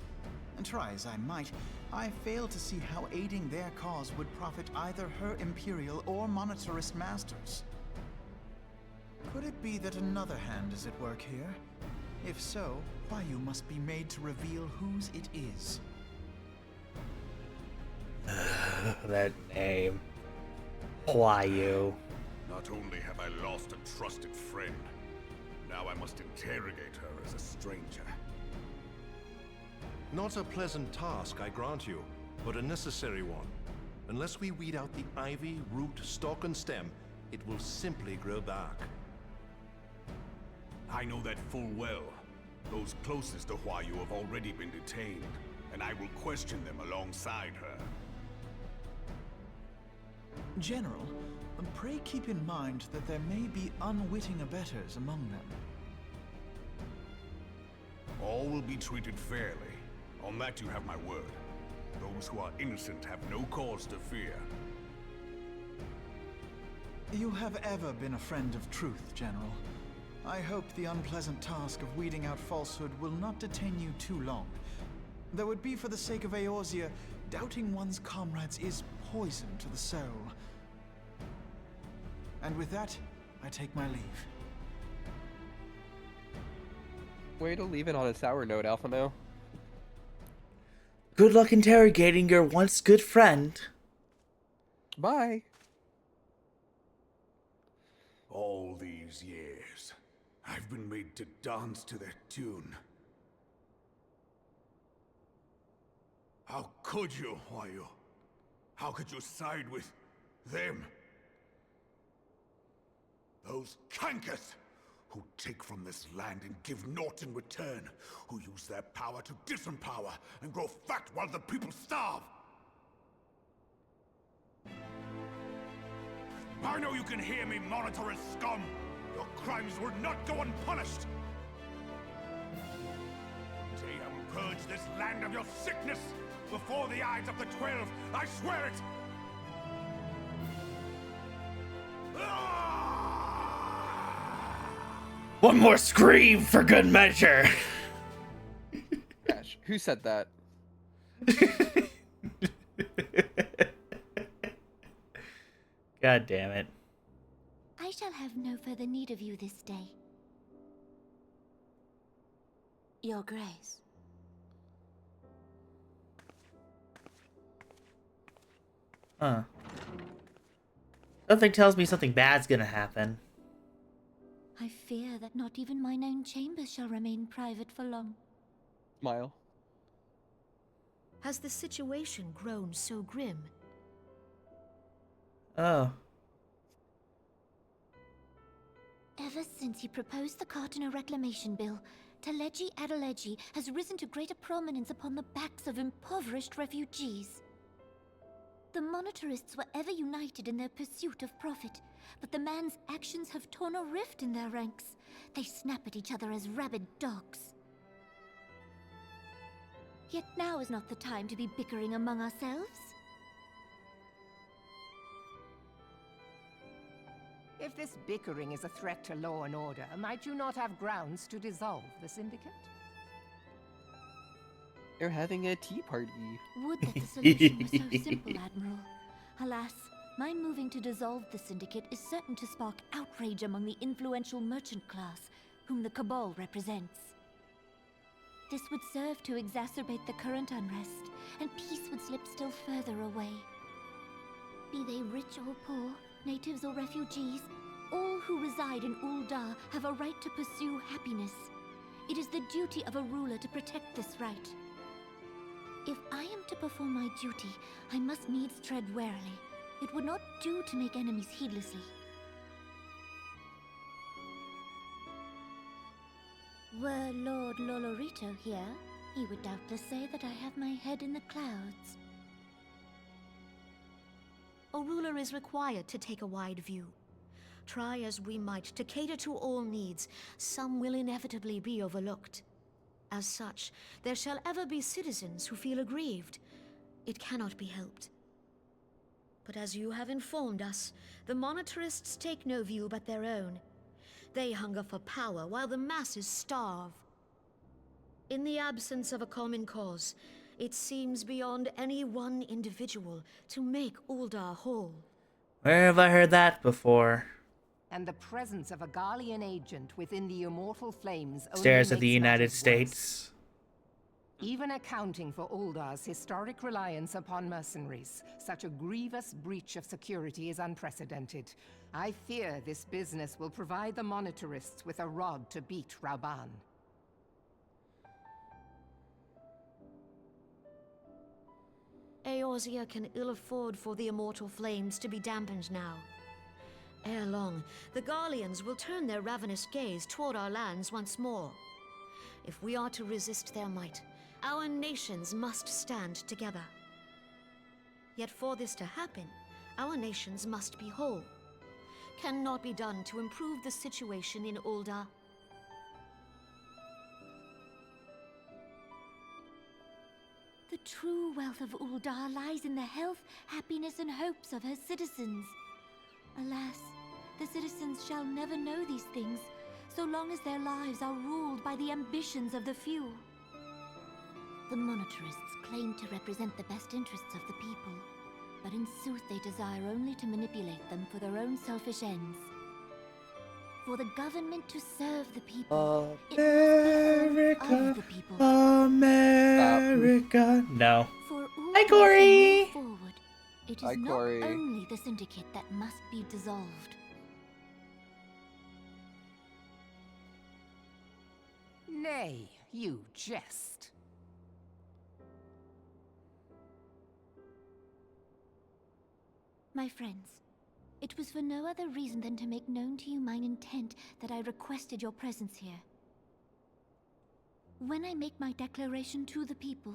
And try as I might, I fail to see how aiding their cause would profit either her Imperial or monetarist masters. Could it be that another hand is at work here? If so, Huayu must be made to reveal whose it is. That name. Huayu. Not only have I lost a trusted friend, now I must interrogate her as a stranger. Not a pleasant task, I grant you, but a necessary one. Unless we weed out the ivy, root, stalk, and stem, it will simply grow back. I know that full well. Those closest to Huayu have already been detained, and I will question them alongside her. General, pray keep in mind that there may be unwitting abettors among them. All will be treated fairly. On that you have my word. Those who are innocent have no cause to fear. You have ever been a friend of truth, General. I hope the unpleasant task of weeding out falsehood will not detain you too long. Though it be for the sake of Eorzea, doubting one's comrades is poison to the soul. And with that, I take my leave. Way to leave it on a sour note, Alphano. Good luck interrogating your once good friend. Bye. All these years, I've been made to dance to their tune. How could you, Huayu? How could you side with them? Those cankers who take from this land and give naught in return, who use their power to disempower and grow fat while the people starve. I know you can hear me, monitorous scum! Your crimes will not go unpunished! Purge this land of your sickness before the eyes of the 12. I swear it! One more scream for good measure. Gosh, who said that? God damn it. I shall have no further need of you this day. Your Grace. Huh. Something tells me something bad's gonna happen. I fear that not even mine own chambers shall remain private for long. Smile. Has the situation grown so grim? Oh. Ever since he proposed the Cartiner Reclamation Bill, Teleji Adeleji has risen to greater prominence upon the backs of impoverished refugees. The Monitorists were ever united in their pursuit of profit, but the man's actions have torn a rift in their ranks. They snap at each other as rabid dogs. Yet now is not the time to be bickering among ourselves. If this bickering is a threat to law and order, might you not have grounds to dissolve the Syndicate? They're having a tea party. Would that the solution were so simple, Admiral. Alas, my moving to dissolve the Syndicate is certain to spark outrage among the influential merchant class, whom the Cabal represents. This would serve to exacerbate the current unrest, and peace would slip still further away. Be they rich or poor, natives or refugees, all who reside in Ul'dah have a right to pursue happiness. It is the duty of a ruler to protect this right. If I am to perform my duty, I must needs tread warily. It would not do to make enemies heedlessly. Were Lord Lolorito here, he would doubtless say that I have my head in the clouds. A ruler is required to take a wide view. Try as we might to cater to all needs, some will inevitably be overlooked. As such, there shall ever be citizens who feel aggrieved. It cannot be helped. But as you have informed us, the Monitorists take no view but their own. They hunger for power while the masses starve. In the absence of a common cause, it seems beyond any one individual to make Ul'dah whole. Where have I heard that before? And the presence of a Garlean agent within the immortal flames only Stares at the makes United matters States. worse. Even accounting for Uldah's historic reliance upon mercenaries, such a grievous breach of security is unprecedented. I fear this business will provide the Monitorists with a rod to beat Rauban. Eorzea can ill afford for the immortal flames to be dampened now. Ere long, the Garleans will turn their ravenous gaze toward our lands once more. If we are to resist their might, our nations must stand together. Yet for this to happen, our nations must be whole. Cannot be done to improve the situation in Ul'dah. The true wealth of Ul'dah lies in the health, happiness, and hopes of her citizens. Alas, the citizens shall never know these things, so long as their lives are ruled by the ambitions of the few. The Monitorists claim to represent the best interests of the people, but in sooth they desire only to manipulate them for their own selfish ends. For the government to serve the people, it must be of the people. America. No. For Hi, Ul'dah Corey. to move forward, it is Hi, not Corey. only the Syndicate that must be dissolved. Nay, you jest. My friends, it was for no other reason than to make known to you mine intent that I requested your presence here. When I make my declaration to the people,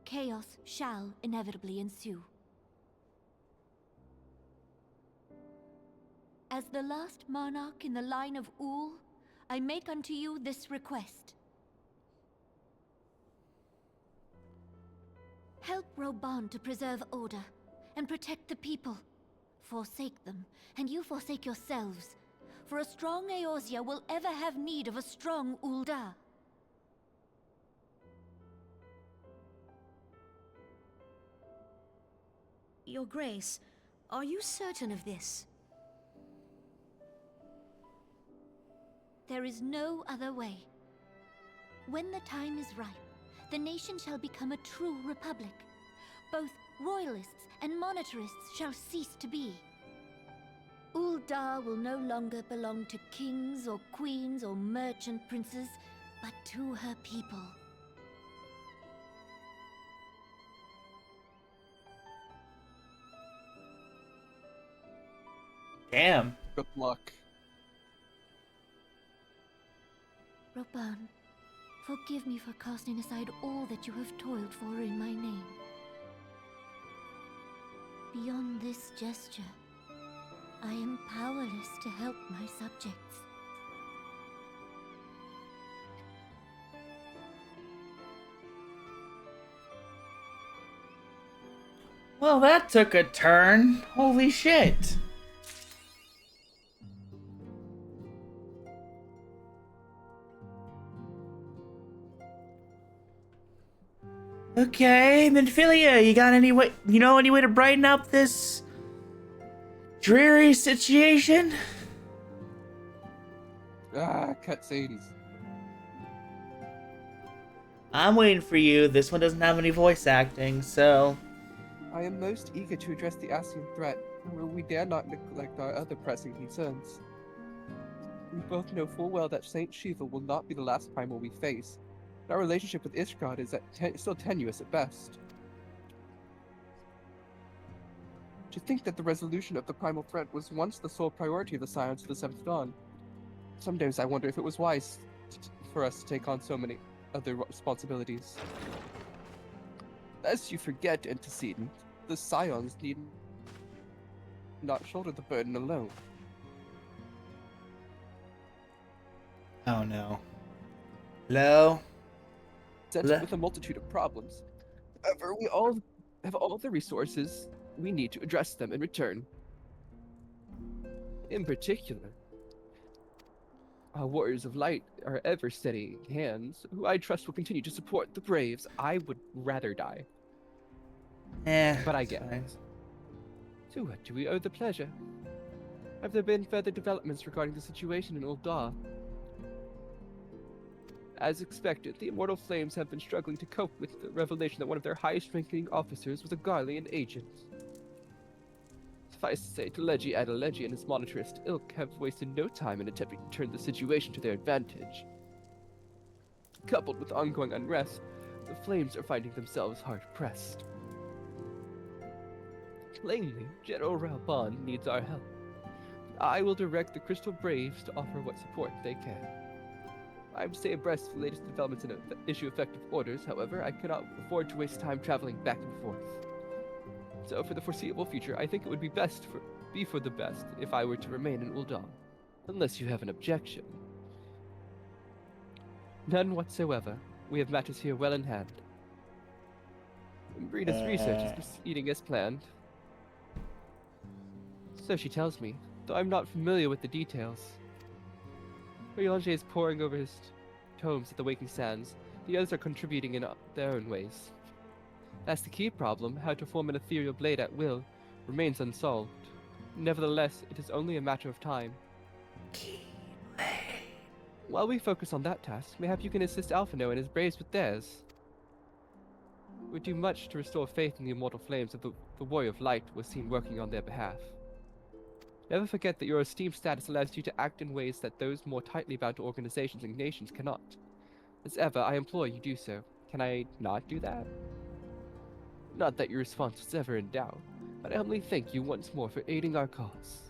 chaos shall inevitably ensue. As the last monarch in the line of Ul, I make unto you this request. Help Roban to preserve order and protect the people. Forsake them, and you forsake yourselves. For a strong Eorzea will ever have need of a strong Ul'dah. Your Grace, are you certain of this? There is no other way. When the time is ripe, the nation shall become a true republic. Both royalists and monetarists shall cease to be. Ul'dah will no longer belong to kings or queens or merchant princes, but to her people. Damn. Good luck. Roban, forgive me for casting aside all that you have toiled for in my name. Beyond this gesture, I am powerless to help my subjects. Well, that took a turn. Holy shit. Okay, Minfilia, you got any way, any way to brighten up this dreary situation? Cutscenes. I'm waiting for you. This one doesn't have any voice acting, so... I am most eager to address the Ascian threat, and we dare not neglect our other pressing concerns. We both know full well that Saint Shiva will not be the last primal we face. Our relationship with Ishgard is still tenuous at best. To think that the resolution of the primal threat was once the sole priority of the Scions of the Seventh Dawn. Sometimes I wonder if it was wise for us to take on so many other responsibilities. As you forget, Antecedent, the Scions need not shoulder the burden alone. Oh no. Hello? Presented with a multitude of problems. However, we all have all the resources we need to address them in return. In particular, our Warriors of Light are ever steady hands, who I trust will continue to support the Braves. I would rather die. But I get it. To what do we owe the pleasure? Have there been further developments regarding the situation in Ul'dah? As expected, the Immortal Flames have been struggling to cope with the revelation that one of their highest-ranking officers was a Garlean agent. Suffice to say, Teleji Adeleji and his monetarist ilk have wasted no time in attempting to turn the situation to their advantage. Coupled with ongoing unrest, the Flames are finding themselves hard-pressed. Plainly, General Raban needs our help. I will direct the Crystal Braves to offer what support they can. I am to stay abreast of the latest developments and issue effective orders. However, I cannot afford to waste time traveling back and forth. So, for the foreseeable future, I think it would be for the best if I were to remain in Ul'dah, unless you have an objection. None whatsoever. We have matters here well in hand. Brida's research is proceeding as planned. So she tells me, though I'm not familiar with the details. Riange is poring over his tomes at the Waking Sands. The others are contributing in their own ways. That's the key problem. How to form an ethereal blade at will remains unsolved. Nevertheless, it is only a matter of time. While we focus on that task, mayhap you can assist Alphino and his braves with theirs. It would do much to restore faith in the immortal flames if the Warrior of Light was seen working on their behalf. Never forget that your esteemed status allows you to act in ways that those more tightly bound to organizations and nations cannot. As ever, I implore you do so. Can I not do that? Not that your response was ever in doubt, but I humbly thank you once more for aiding our cause.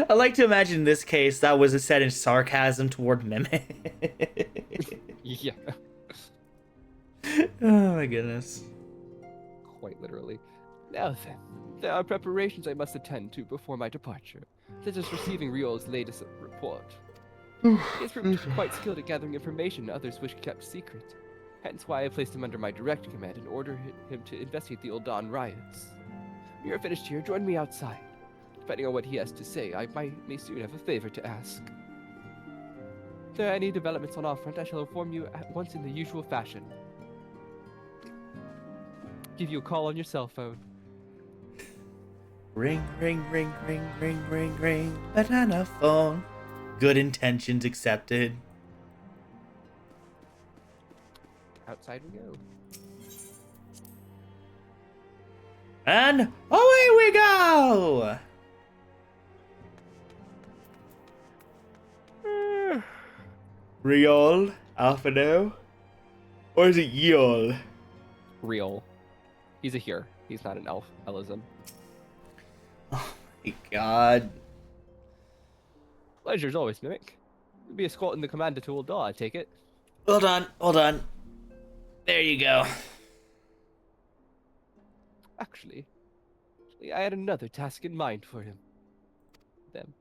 I like to imagine in this case that was said in sarcasm toward Mimic. Yeah. Oh my goodness. Quite literally. Now then, there are preparations I must attend to before my departure, such as receiving Riol's latest report. He is proved quite skilled at gathering information others wish kept secret. Hence why I placed him under my direct command and ordered him to investigate the Ul'Dan riots. When you are finished here, join me outside. Depending on what he has to say, I may soon have a favor to ask. If there are any developments on our front, I shall inform you at once in the usual fashion. Give you a call on your cell phone. Ring, ring, ring, ring, ring, ring, ring. Banana phone. Good intentions accepted. Outside we go. And away we go! Riol, Alphino, or is it Yol? Real. He's a here. He's not an Elism. Oh my god. Pleasure's always, Mimic. You'll be escorting the commander to Ul'Dan, I take it. Hold on, hold on. There you go. Actually, I had another task in mind for him. Them.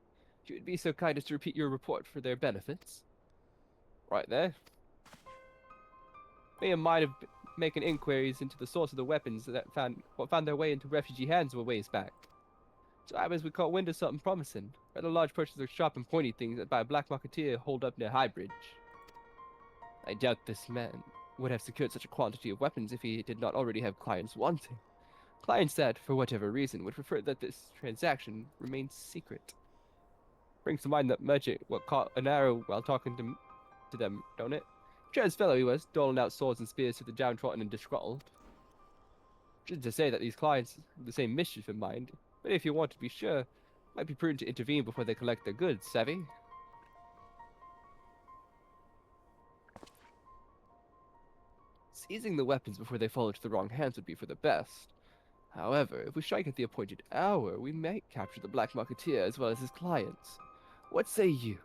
If you would be so kind as to repeat your report for their benefits. Right there. Me and mine have making inquiries into the source of the weapons that found their way into refugee hands a ways back. So as we caught wind of something promising. Rather large purchase of sharp and pointy things that by a black marketeer holed up near High Bridge. I doubt this man would have secured such a quantity of weapons if he did not already have clients wanting. Clients that, for whatever reason, would prefer that this transaction remains secret. Brings to mind that merchant what caught an arrow while talking to them, don't it? Chairs fellow he was, doling out swords and spears to the downtrodden and disgruntled. Just to say that these clients have the same mischief in mind, but if you want to be sure, it might be prudent to intervene before they collect their goods, savvy? Seizing the weapons before they fall into the wrong hands would be for the best. However, if we strike at the appointed hour, we might capture the black marketeer as well as his clients. What say you?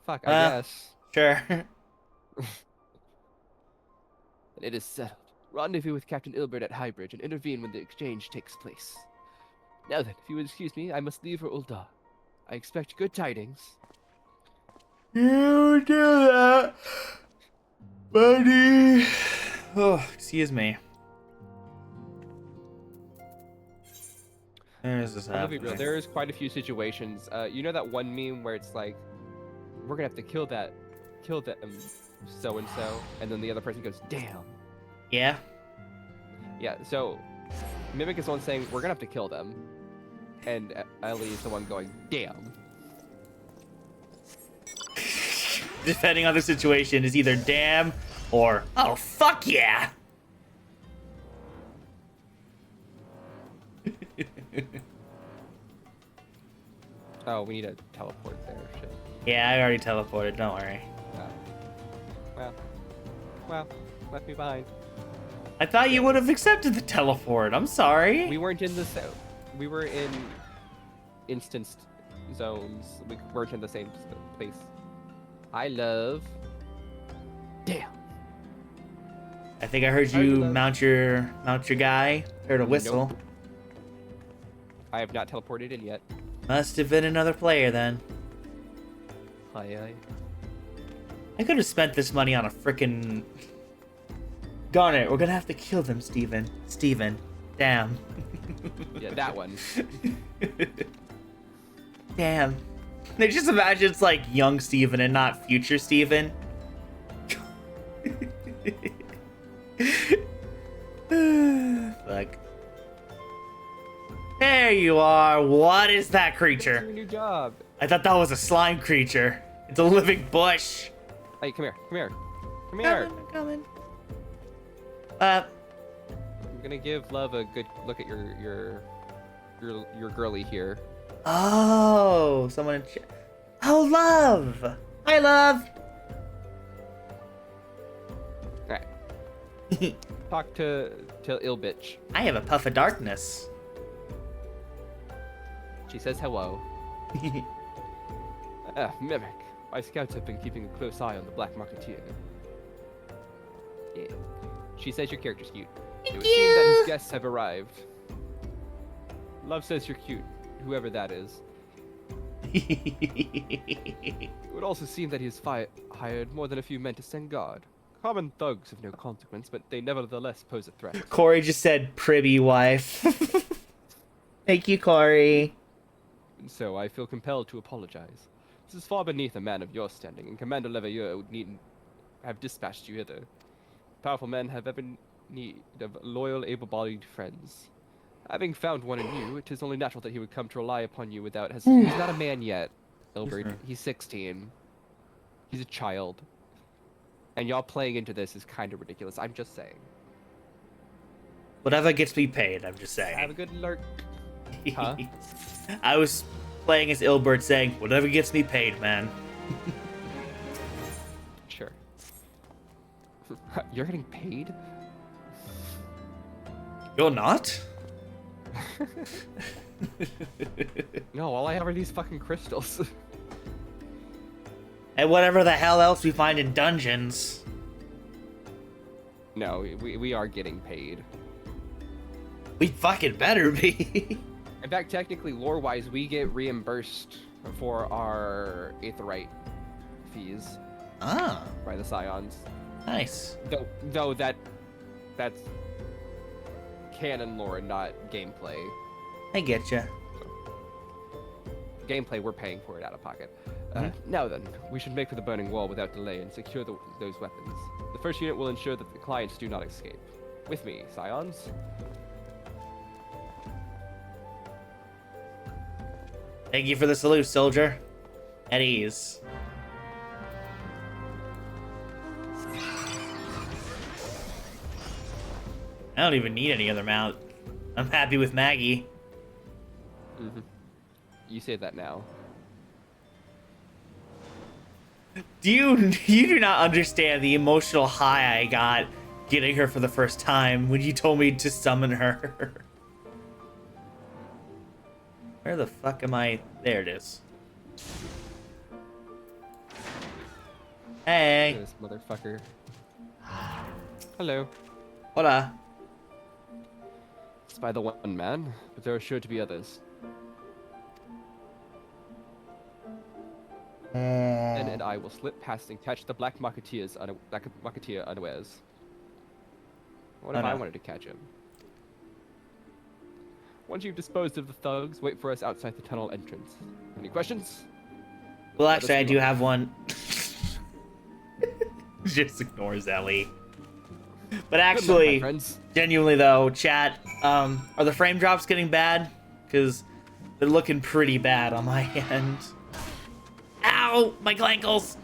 Fuck, I guess. Sure. Then it is settled. Rendezvous with Captain Ilbert at Highbridge and intervene when the exchange takes place. Now then, if you would excuse me, I must leave for Ul'Dan. I expect good tidings. You do that, buddy. Oh, excuse me. There's this I'll be happening. real. There is quite a few situations. You know that one meme where it's like, we're gonna have to kill that so and so, and then the other person goes, damn. Yeah. Yeah. So, Mimic is the one saying we're gonna have to kill them, and Ellie is the one going, damn. Depending on the situation, is either damn or oh fuck yeah. Oh, we need a teleport there. Shit. Yeah, I already teleported. Don't worry. Well, left me behind. I thought you would have accepted the teleport. I'm sorry. We weren't in the we were in instanced zones. We weren't in the same place. I love. Damn. I think I heard you mount your guy. Heard a whistle. Nope. I have not teleported in yet. Must have been another player then. Aye. I could have spent this money on a frickin'. Darn it, we're gonna have to kill them, Steven. Steven. Damn. Yeah, that one. Damn. They just imagine it's like young Steven and not future Steven. Fuck. There you are. What is that creature? What's your new job? I thought that was a slime creature. It's a living bush. Hey, come here. Come here. Coming. I'm gonna give Love a good look at your girly here. Oh, someone in chat. Oh, Love. Hi, Love. Alright. Talk to Ill Bitch. I have a puff of darkness. She says hello. Mimic. My scouts have been keeping a close eye on the Black Marketeer. Yeah. She says your character's cute. It would seem that his guests have arrived. Love says you're cute, whoever that is. It would also seem that he has hired more than a few men to stand guard. Common thugs of no consequence, but they nevertheless pose a threat. Corey just said privy wife. Thank you, Corey. And so I feel compelled to apologize. This is far beneath a man of your standing, and Commander Leveilleur would needn't have dispatched you hither. Powerful men have ever need of loyal, able-bodied friends. Having found one in you, it is only natural that he would come to rely upon you without hesitation. He's not a man yet, Ilbert. He's 16. He's a child. And y'all playing into this is kind of ridiculous. I'm just saying. Whatever gets me paid, I'm just saying. Have a good lurk. Huh? I was playing as Ilbert saying, whatever gets me paid, man. Sure. You're getting paid? You're not? No, all I have are these fucking crystals. And whatever the hell else we find in dungeons. No, we are getting paid. We fucking better be. In fact, technically, lore-wise, we get reimbursed for our Aetherite fees. Ah. By the Scions. Nice. Though that's canon lore, not gameplay. I get you. Gameplay, we're paying for it out of pocket. Now then, we should make for the burning wall without delay and secure those weapons. The first unit will ensure that the clients do not escape. With me, Scions. Thank you for the salute, soldier. At ease. I don't even need any other mount. I'm happy with Maggie. You say that now. You do not understand the emotional high I got getting her for the first time when you told me to summon her. Where the fuck am I? There it is. Hey. This motherfucker. Hello. Hola. It's by the one man, but there are sure to be others. Ben and I will slip past and catch the Black Marketeer unawares. What if I wanted to catch him? Once you've disposed of the thugs, wait for us outside the tunnel entrance. Any questions? Well, actually, I do have one. Just ignores Ellie. But actually, genuinely though, chat, are the frame drops getting bad? Because they're looking pretty bad on my end. Ow! My clankles!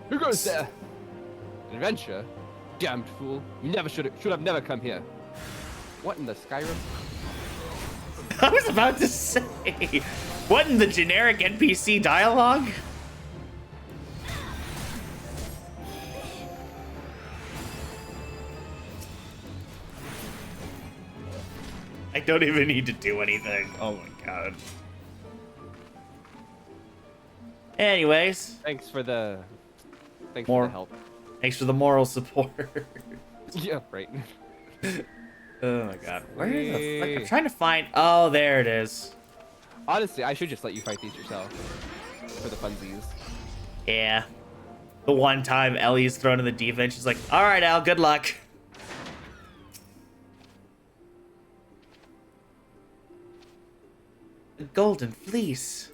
Who goes there? An adventure? Damned fool. You never should have never come here. What in the Skyrim? I was about to say, what in the generic NPC dialogue? I don't even need to do anything. Oh my god. Anyways. Thanks for the help. Thanks for the moral support. Yeah, right. Oh my god. Where the fuck? I'm trying to find. Oh, there it is. Honestly, I should just let you fight these yourself. For the funsies. Yeah. The one time Ellie's thrown in the defense, she's like, alright, Al, good luck. The Golden Fleece.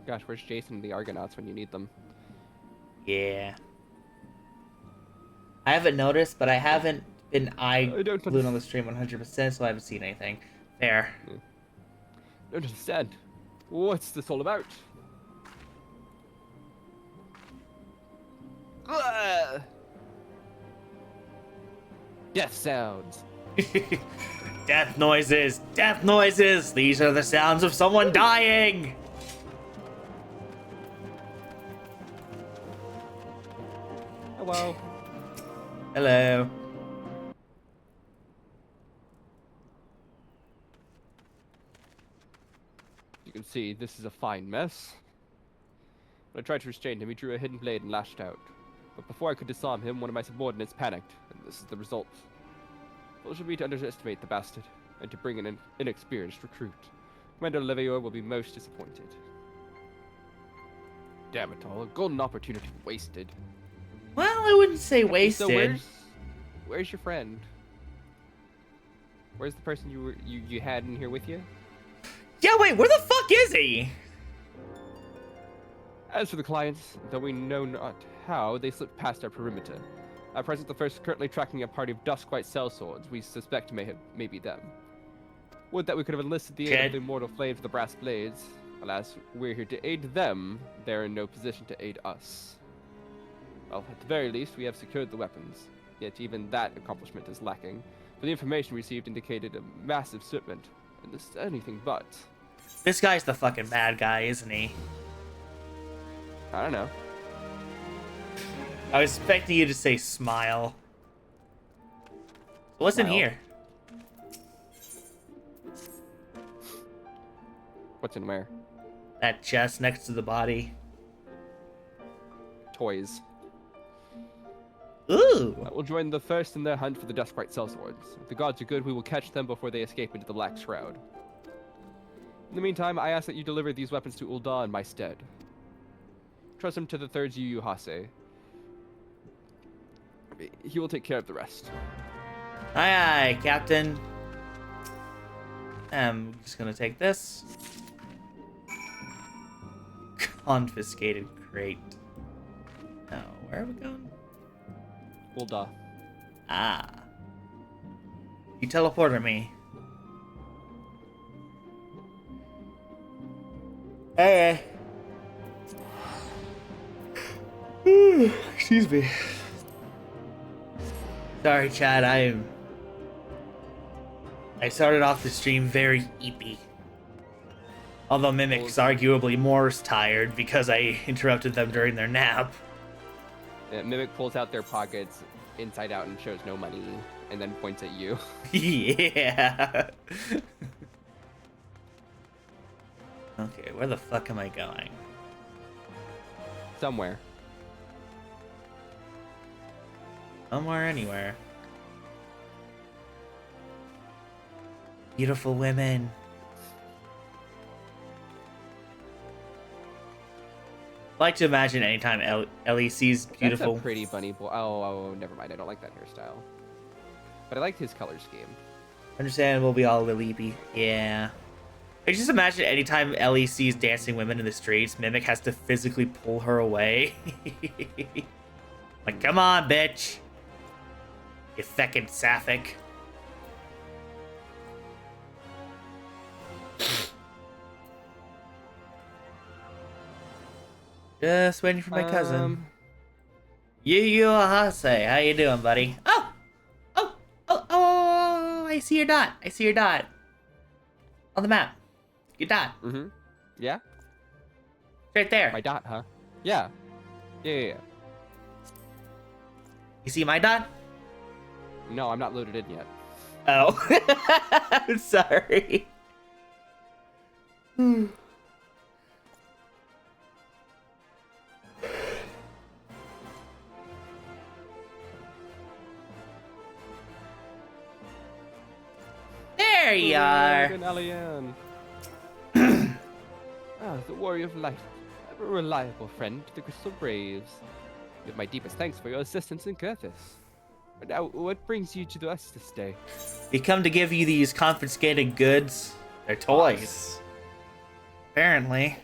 Gosh, where's Jason and the Argonauts when you need them? Yeah. I haven't noticed, but I haven't been glued on the stream 100%, so I haven't seen anything. There. Don't understand. What's this all about? Death sounds. Death noises! Death noises! These are the sounds of someone dying! Hello. Hello. You can see this is a fine mess. When I tried to restrain him, he drew a hidden blade and lashed out. But before I could disarm him, one of my subordinates panicked, and this is the result. Foolish of me to underestimate the bastard, and to bring in an inexperienced recruit. Commander Levior will be most disappointed. Damn it all, a golden opportunity wasted. Well, I wouldn't say wasted. So where's your friend? Where's the person you had in here with you? Yeah, wait, where the fuck is he? As for the clients, though we know not how, they slipped past our perimeter. At present, the first is currently tracking a party of Duskwhite sellswords we suspect may be them. Would that we could have enlisted the aid of the immortal flames of the brass blades. Alas, we're here to aid them. They're in no position to aid us. Well, at the very least, we have secured the weapons. Yet even that accomplishment is lacking. For the information received indicated a massive shipment, and this is anything but. This guy's the fucking bad guy, isn't he? I don't know. I was expecting you to say smile. What's in here? What's in where? That chest next to the body. Toys. Ooh! I will join the first in their hunt for the Duskwhite sellswords. If the gods are good, we will catch them before they escape into the Black Shroud. In the meantime, I ask that you deliver these weapons to Ul'dah in my stead. Trust him to the third Yu Hase. He will take care of the rest. Aye, aye, Captain. I'm just gonna take this. Confiscated crate. Now, where are we going? Ul'dah. Ah. You teleported me. Hey. Excuse me. Sorry, Chad. I started off the stream very eepy. Although Mimic's arguably more tired because I interrupted them during their nap. Mimic pulls out their pockets inside out and shows no money, and then points at you. Yeah. Okay, where the fuck am I going? Somewhere. Somewhere, anywhere. Beautiful women. I like to imagine anytime Ellie sees beautiful... That's a pretty bunny boy. Oh, never mind. I don't like that hairstyle. But I like his color scheme. Understandable, be all Lilipi. Yeah. I just imagine anytime Ellie sees dancing women in the streets, Mimic has to physically pull her away. Like, come on, bitch. You feckin' sapphic. Just waiting for my cousin. Yu Hase, how you doing, buddy? Oh, I see your dot. I see your dot. On the map. Your dot. Mm-hmm. Yeah? Right there. My dot, huh? Yeah. Yeah. You see my dot? No, I'm not loaded in yet. Oh. I'm sorry. There you are. The warrior of light. Ever a reliable friend to the Crystal Braves. Give my deepest thanks for your assistance in Kurthis. But now, what brings you to us this day? We come to give you these confiscated goods. They're toys. Apparently.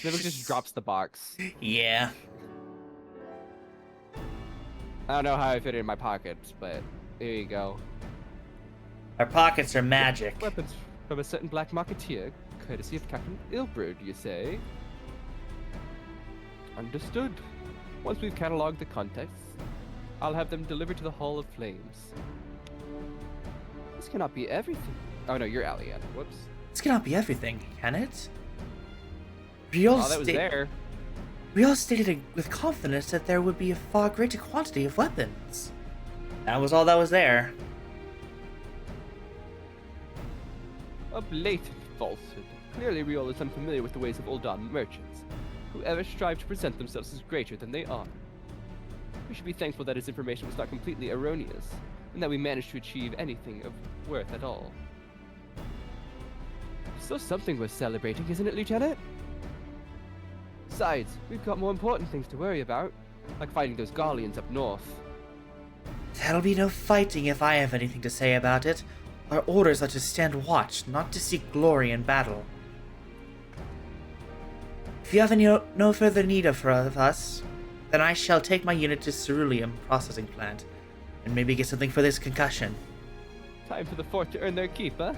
Mimic just drops the box. Yeah. I don't know how I fit it in my pockets, but here you go. Our pockets are magic. Weapons from a certain black marketeer, courtesy of Captain Ilbrod, you say? Understood. Once we've cataloged the contents, I'll have them delivered to the Hall of Flames. This cannot be everything. Oh no, you're Alian. Whoops. This cannot be everything, can it? That was there. We all stated with confidence that there would be a far greater quantity of weapons. That was all that was there. A blatant falsehood. Clearly, Riol is unfamiliar with the ways of Ul'dah merchants, who ever strive to present themselves as greater than they are. We should be thankful that his information was not completely erroneous, and that we managed to achieve anything of worth at all. Still something worth celebrating, isn't it, Lieutenant? Besides, we've got more important things to worry about, like fighting those Garleans up north. There'll be no fighting if I have anything to say about it. Our orders are to stand watch, not to seek glory in battle. If you have no further need of us, then I shall take my unit to Ceruleum processing plant, and maybe get something for this concussion. Time for the fort to earn their keep, huh?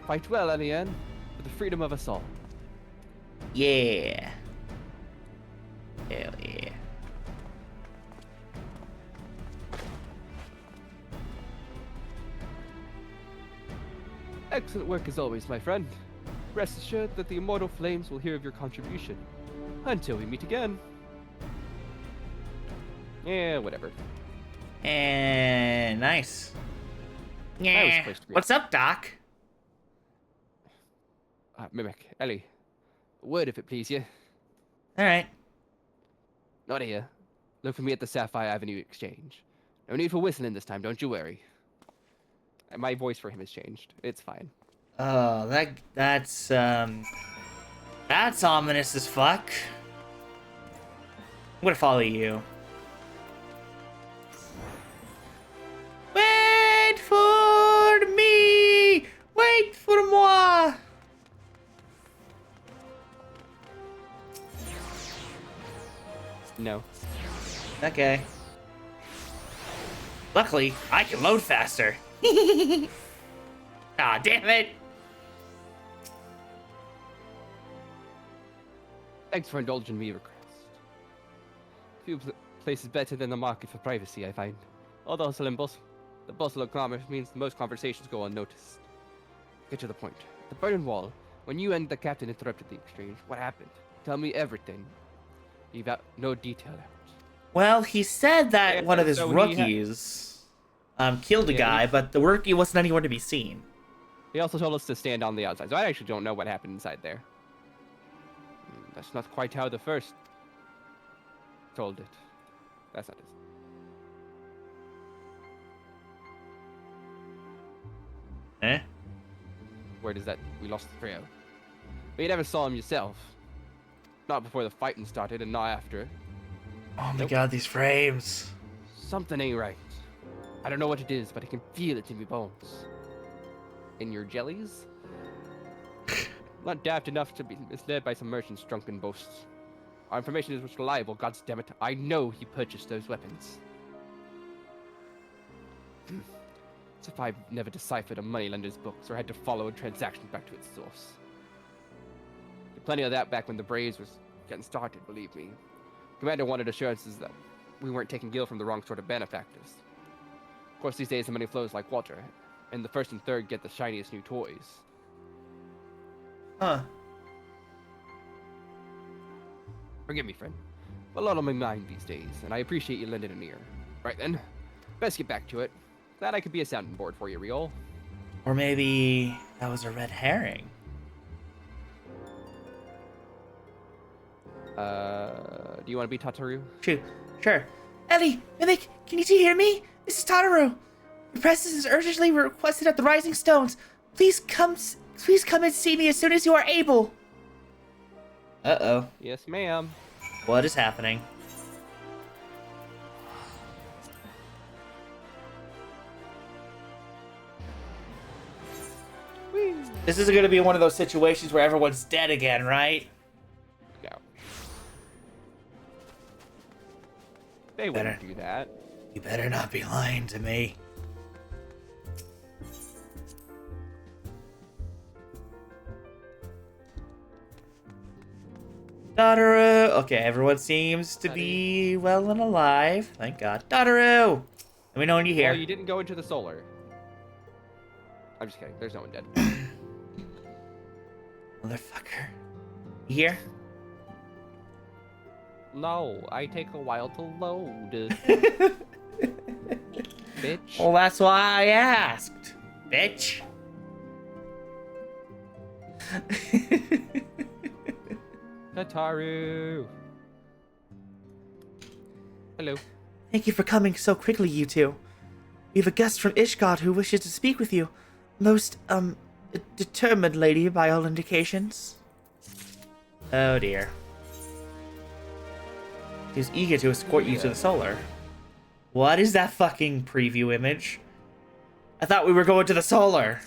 Fight well, Eliane, for the freedom of us all. Yeah. Hell yeah. Excellent work as always, my friend. Rest assured that the immortal flames will hear of your contribution. Until we meet again. Yeah, whatever. And nice. Yeah. What's up, Doc? Mimic, Ellie. A word if it please you. Alright. Not here. Look for me at the Sapphire Avenue Exchange. No need for whistling this time, don't you worry. My voice for him has changed. It's fine. Oh, that's ominous as fuck. I'm gonna follow you. Wait for me! Wait for moi! No. Okay. Luckily, I can load faster. Ah, damn it! Thanks for indulging me request. Few places better than the market for privacy, I find. All the hustle and bustle. The bustle of commerce means most conversations go unnoticed. Get to the point. The Burning Wall. When you and the captain interrupted the exchange, what happened? Tell me everything. Leave out no detail out. Well, he said that one of his rookies killed a guy, but the rookie wasn't anywhere to be seen. He also told us to stand on the outside, so I actually don't know what happened inside there. That's not quite how the first told it. That's not it. Eh? Where does that? We lost the trio. But you never saw him yourself. Not before the fighting started, and not after. Oh my god, these frames. Something ain't right. I don't know what it is, but I can feel it in my bones. In your jellies? Not daft enough to be misled by some merchant's drunken boasts. Our information is reliable, goddammit. I know he purchased those weapons. As if I've never deciphered a moneylender's books or had to follow a transaction back to its source. Did plenty of that back when the Braves was getting started, believe me. Commander wanted assurances that we weren't taking gil from the wrong sort of benefactors. Of course, these days the money flows like water, and the first and third get the shiniest new toys. Huh. Forgive me, friend. A lot on my mind these days, and I appreciate you lending an ear. Right then, best get back to it. Glad I could be a sounding board for you, Riol. Or maybe that was a red herring. Do you want to be Tataru? Sure. Ellie, Mimic, can you two hear me? This is Tataru. Your presence is urgently requested at the Rising Stones. Please come and see me as soon as you are able. Uh-oh. Yes, ma'am. What is happening? Whee. This is going to be one of those situations where everyone's dead again, right? No. They wouldn't do that. You better not be lying to me. Tataru! Okay, everyone seems to be well and alive. Thank God. Tataru! Let me know when you're here. Well, you didn't go into the solar. I'm just kidding. There's no one dead. Motherfucker. You here? No, I take a while to load. Bitch. Well, that's why I asked. Bitch. Tataru. Hello. Thank you for coming so quickly, you two. We have a guest from Ishgard who wishes to speak with you. Most, determined lady by all indications. Oh dear. She's eager to escort you to the solar. What is that fucking preview image? I thought we were going to the solar.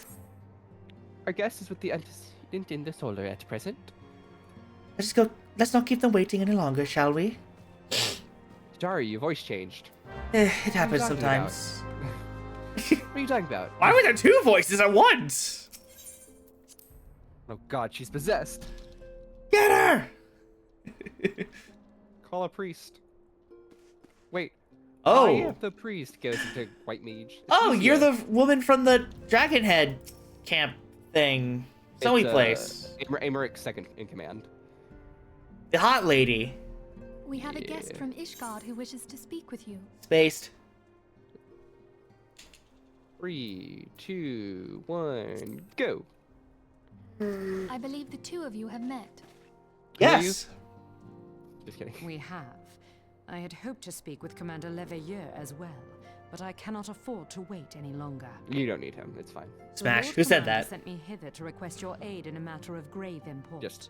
Our guest is with the antecedent in the solar at present. Let's go. Let's not keep them waiting any longer, shall we? Sorry, your voice changed. It happens talking sometimes. What are you talking about? Why were there two voices at once? Oh god, she's possessed. Get her! Call a priest. Wait. Oh. I am the priest goes into White Mage. Oh, you're the woman from the Dragon Head camp thing. Zoe place. Amaric's second in command. The hot lady. We have a guest from Ishgard who wishes to speak with you. Spaced. 3, 2, 1, go. I believe the two of you have met. Yes. Just kidding. We have. I had hoped to speak with Commander Leveilleur as well, but I cannot afford to wait any longer. You don't need him. It's fine. Smash. The Lord Who said Commander that? Sent me hither to request your aid in a matter of grave import. Just.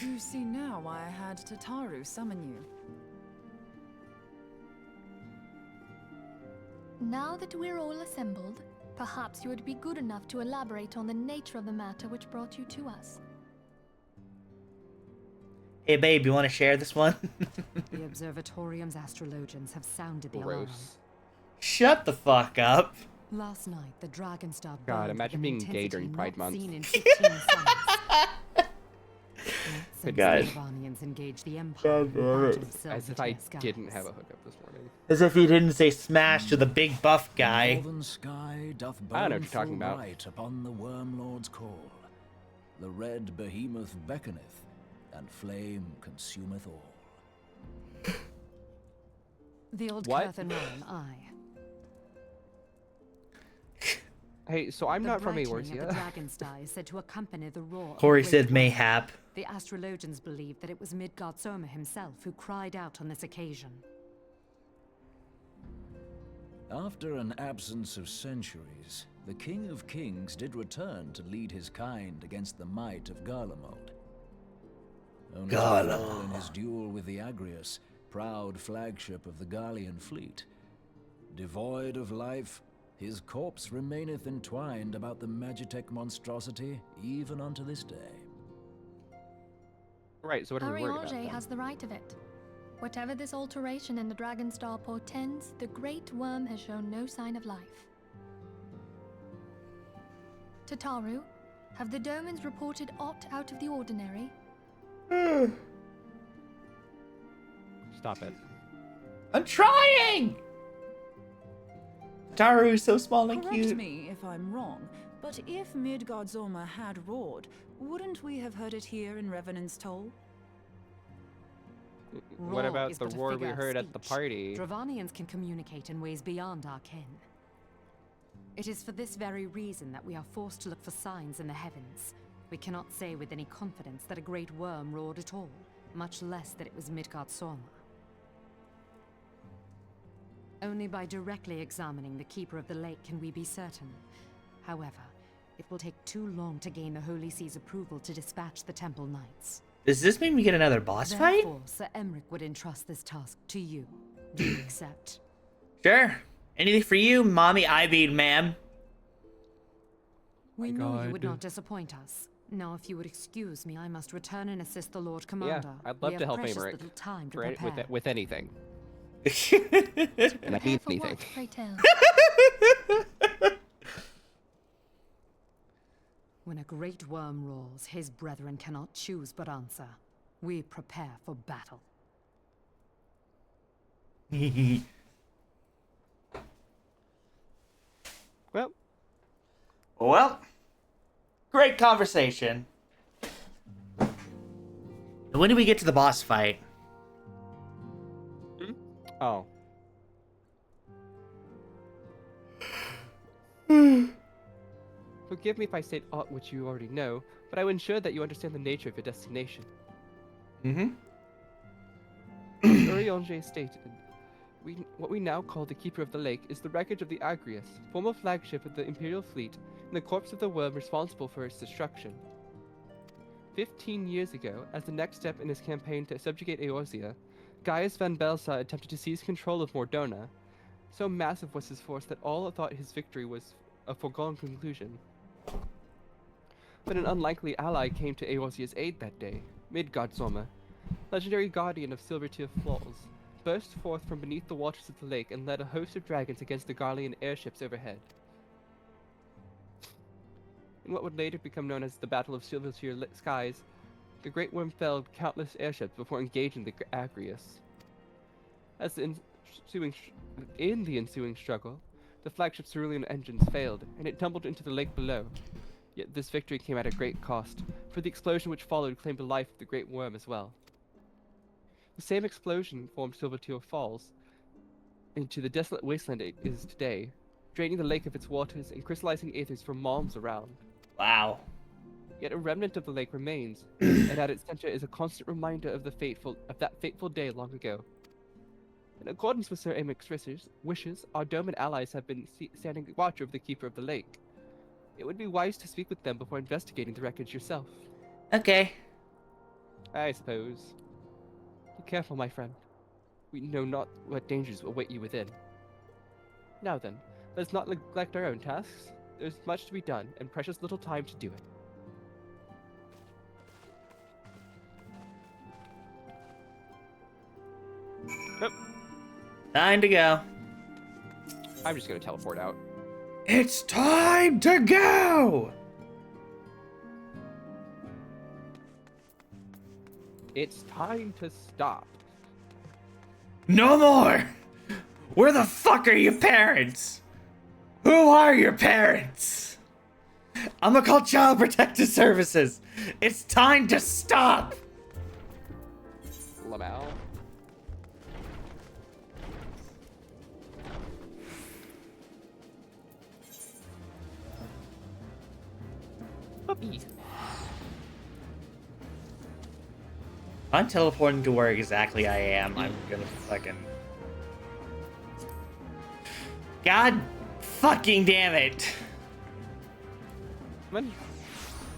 You see now why I had Tataru summon you. Now that we're all assembled, perhaps you would be good enough to elaborate on the nature of the matter which brought you to us. Hey babe, you want to share this one? The Observatorium's astrologians have sounded the alarm. Gross. Shut the fuck up. Last night, the Dragonstar God, burned imagine with being an gay during intensity Pride not Month. seen in 15 suns. Good God. Ravanians engaged the Empire. God damn it. As if I didn't have a hookup this morning. As if he didn't say smash to the big buff guy. Northern sky doth burn I don't know what you're talking full about. bright upon the Wormlord's call. The red behemoth beckoneth, and flame consumeth all. The old What? Curthin realm, aye. Hey, so I'm not from brightening of the Eorzea. Dragonstar is said to accompany the roar. of Corey the said great mayhap. worm. The astrologians believe that it was Midgard Soma himself who cried out on this occasion. After an absence of centuries, the King of Kings did return to lead his kind against the might of Garlemald. Only to fall in his duel with the Agrius, proud flagship of the Gallian fleet. Devoid of life, his corpse remaineth entwined about the Magitech monstrosity even unto this day. Right, so what are we worried about Ariange then? has the right of it. Whatever this alteration in the Dragonstar portends, the Great Worm has shown no sign of life. Tataru, have the Domans reported aught out of the ordinary? Stop it. I'm trying! Taru is so small and Correct cute. me if I'm wrong, but if Midgard Soma had roared, wouldn't we have heard it here in Revenant's Toll? What Roar about is the but a roar we figure of heard at the speech. party? Dravanians can communicate in ways beyond our ken. It is for this very reason that we are forced to look for signs in the heavens. We cannot say with any confidence that a great worm roared at all, much less that it was Midgard Soma. Only by directly examining the Keeper of the Lake can we be certain. However, it will take too long to gain the Holy See's approval to dispatch the Temple Knights. Does this mean we get another boss fight? Therefore, Sir Emric would entrust this task to you. Do you accept? Sure. Anything for you, mommy Ibeed, ma'am. We know you would God. not disappoint us. Now, if you would excuse me, I must return and assist the Lord Commander. Yeah, I'd We love to have help precious Aymeric. little time to For it- prepare. with anything. And I Prepare mean for anything. what, pray tell? When a great worm roars, his brethren cannot choose but answer. We prepare for battle. Well, Well, great conversation. When do we get to the boss fight? oh. Forgive me if I state aught which you already know, but I will ensure that you understand the nature of your destination. Mm-hmm. As Urianger stated, what we now call the Keeper of the Lake is the wreckage of the Agrius, former flagship of the Imperial fleet, and the corpse of the worm responsible for its destruction. 15 years ago, as the next step in his campaign to subjugate Eorzea, Gaius van Belsa attempted to seize control of Mordona. So massive was his force that all thought his victory was a foregone conclusion. But an unlikely ally came to Eorzea's aid that day. Midgardsormr, legendary guardian of Silvertear Falls, burst forth from beneath the waters of the lake and led a host of dragons against the Garlean airships overhead. In what would later become known as the Battle of Silvertear Skies, the Great Worm felled countless airships before engaging the Agrius. As in the ensuing struggle, the flagship's cerulean engines failed, and it tumbled into the lake below. Yet this victory came at a great cost, for the explosion which followed claimed the life of the Great Worm as well. The same explosion formed Silvertear Falls into the desolate wasteland it is today, draining the lake of its waters and crystallizing aethers for miles around. Wow. Yet a remnant of the lake remains, and at its center is a constant reminder of that fateful day long ago. In accordance with Sir Amic's wishes, our dome and allies have been standing watch over the Keeper of the Lake. It would be wise to speak with them before investigating the wreckage yourself. Okay. I suppose. Be careful, my friend. We know not what dangers await you within. Now then, let's not neglect our own tasks. There's much to be done, and precious little time to do it. Nope. Time to go. I'm just gonna teleport out. It's time to go! It's time to stop. No more! Where the fuck are your parents? Who are your parents? I'm gonna call Child Protective Services. It's time to stop! Lamal. Puppies. I'm teleporting to where exactly I am. I'm gonna fucking... God fucking damn it!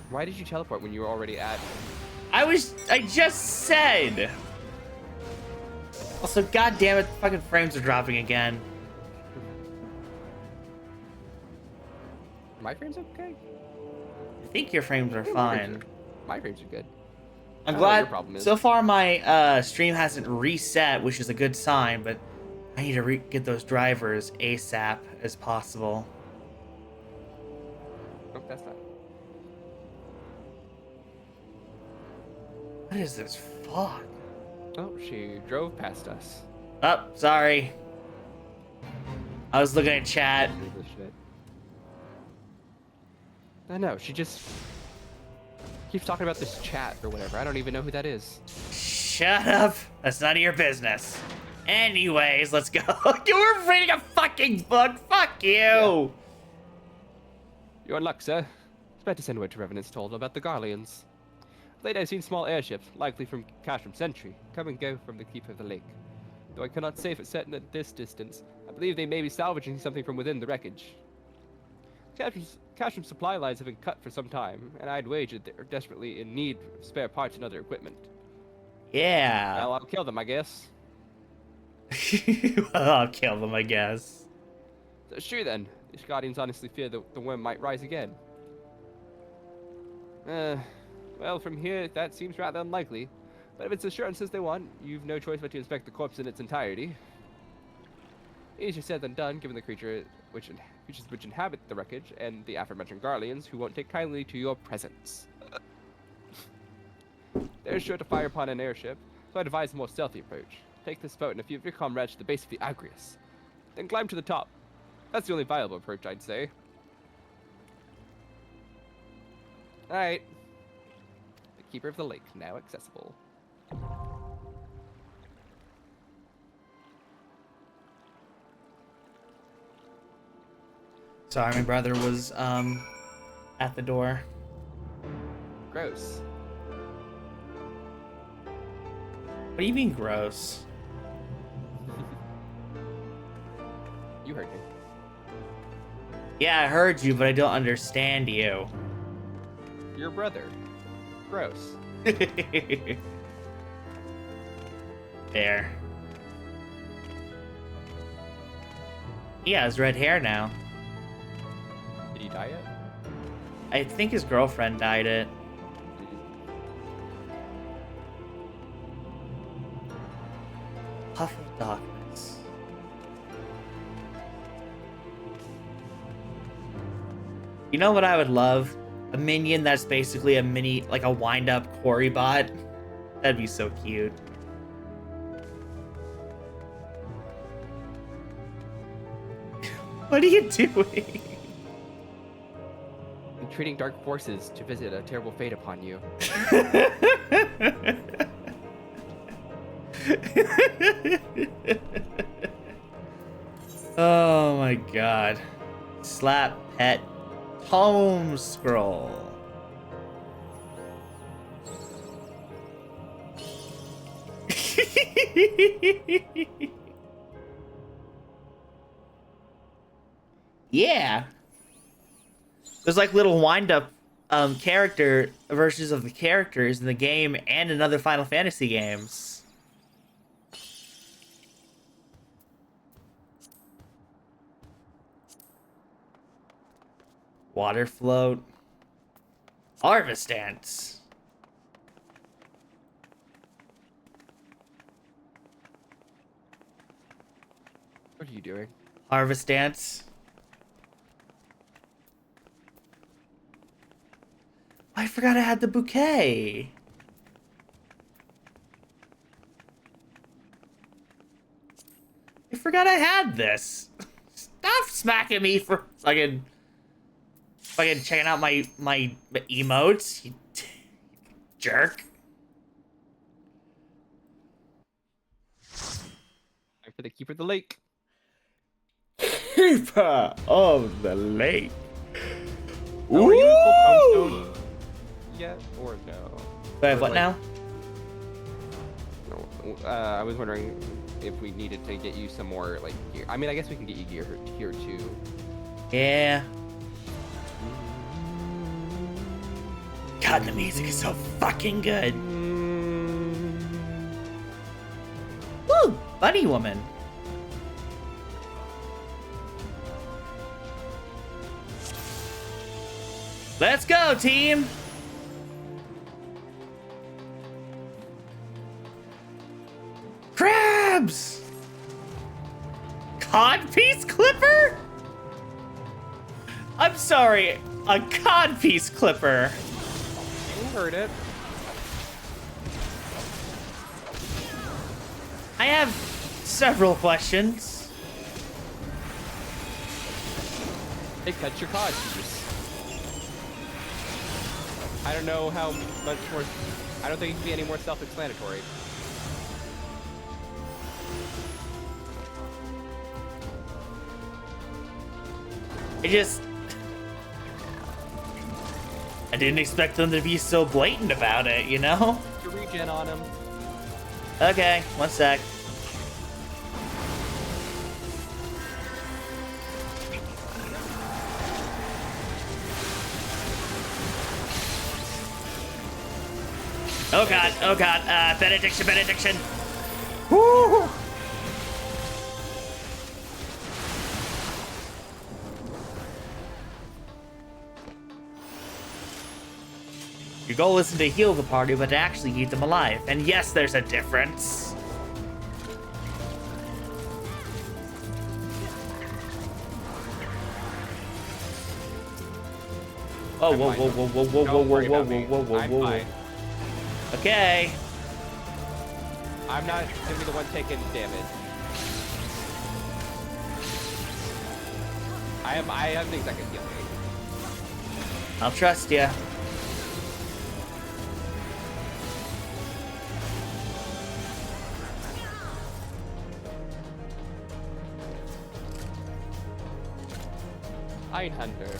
Why did you teleport when you were already at... I just said! Also, god damn it, fucking frames are dropping again. My frames okay? I think your frames are fine. My frames are good. I'm I don't know what glad your problem is. so far my stream hasn't reset, which is a good sign, but I need to get those drivers ASAP as possible. Oh, that's not. What is this fog? Oh, she drove past us. Oh, sorry. I was looking at chat. I know, she just keeps talking about this chat or whatever. I don't even know who that is. Shut up. That's none of your business. Anyways, let's go. You were reading a fucking book. Fuck you. Yeah. You're in luck, sir. I was about to send word to Revenants told about the Garleans. Late I've seen small airships, likely from Cashram Sentry, come and go from the Keeper of the Lake. Though I cannot say for certain at this distance, I believe they may be salvaging something from within the wreckage. Cashram supply lines have been cut for some time, and I'd wager they're desperately in need of spare parts and other equipment. Yeah. Well, I'll kill them, I guess. Well, I'll kill them, I guess. So true then. These Guardians honestly fear that the worm might rise again. Well, from here, that seems rather unlikely. But if it's assurances they want, you've no choice but to inspect the corpse in its entirety. Easier said than done, given the creatures which inhabit the wreckage, and the aforementioned Garleans, who won't take kindly to your presence. They're sure to fire upon an airship, so I'd advise a more stealthy approach. Take this boat and a few of your comrades to the base of the Agrius. Then climb to the top. That's the only viable approach, I'd say. Alright. The Keeper of the Lake, now accessible. Sorry, my brother was at the door. Gross. What do you mean gross? You heard me. Yeah, I heard you, but I don't understand you. Your brother. Gross. There. He has red hair now. Did he dye it? I think his girlfriend dyed it. Puff of darkness. You know what I would love? A minion that's basically a mini, like a wind-up quarry bot. That'd be so cute. What are you doing? Entreating dark forces to visit a terrible fate upon you. Oh my god. Slap pet home scroll. Yeah. There's like little wind-up character versions of the characters in the game and in other Final Fantasy games. Water float. Harvest ants. What are you doing? Harvest ants. I forgot I had the bouquet. I forgot I had this. Stop smacking me for fucking checking out my emotes, you jerk. Time for the Keeper of the Lake. Keeper of the Lake. Oh, are you in full Tombstone yet, or no? Wait, Or, what like, now? No, I was wondering if we needed to get you some more, like, gear. I mean, I guess we can get you gear here too. Yeah. God, the music is so fucking good. Woo! Bunny woman. Let's go, team! Crabs! Codpiece clipper? I'm sorry, a codpiece clipper. You heard it. I have several questions. Hey, cut your cod piece. I don't know how much more. I don't think it can be any more self-explanatory. I didn't expect them to be so blatant about it, you know? You regen on him. Okay, one sec. Oh god, benediction, benediction. Woo! Your goal isn't to heal the party, but to actually keep them alive. And yes, there's a difference. Oh, whoa, whoa, whoa, whoa, whoa, whoa, whoa, whoa, whoa, whoa, whoa, whoa. Okay. I'm not gonna be the one taking damage. I have things that can heal me. I'll trust you. Einhunter.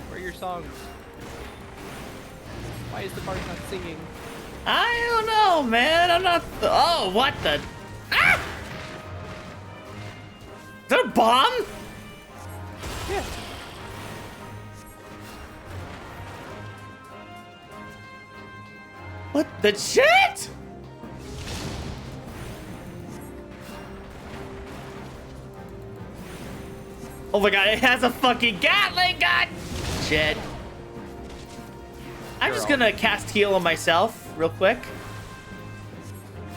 Where are your songs? Why is the party not singing? I don't know, man. I'm not. Oh, what the? Ah! Is that a bomb? Yeah. What the shit? Oh my god, it has a fucking Gatling gun! Shit. I'm just gonna cast heal on myself real quick.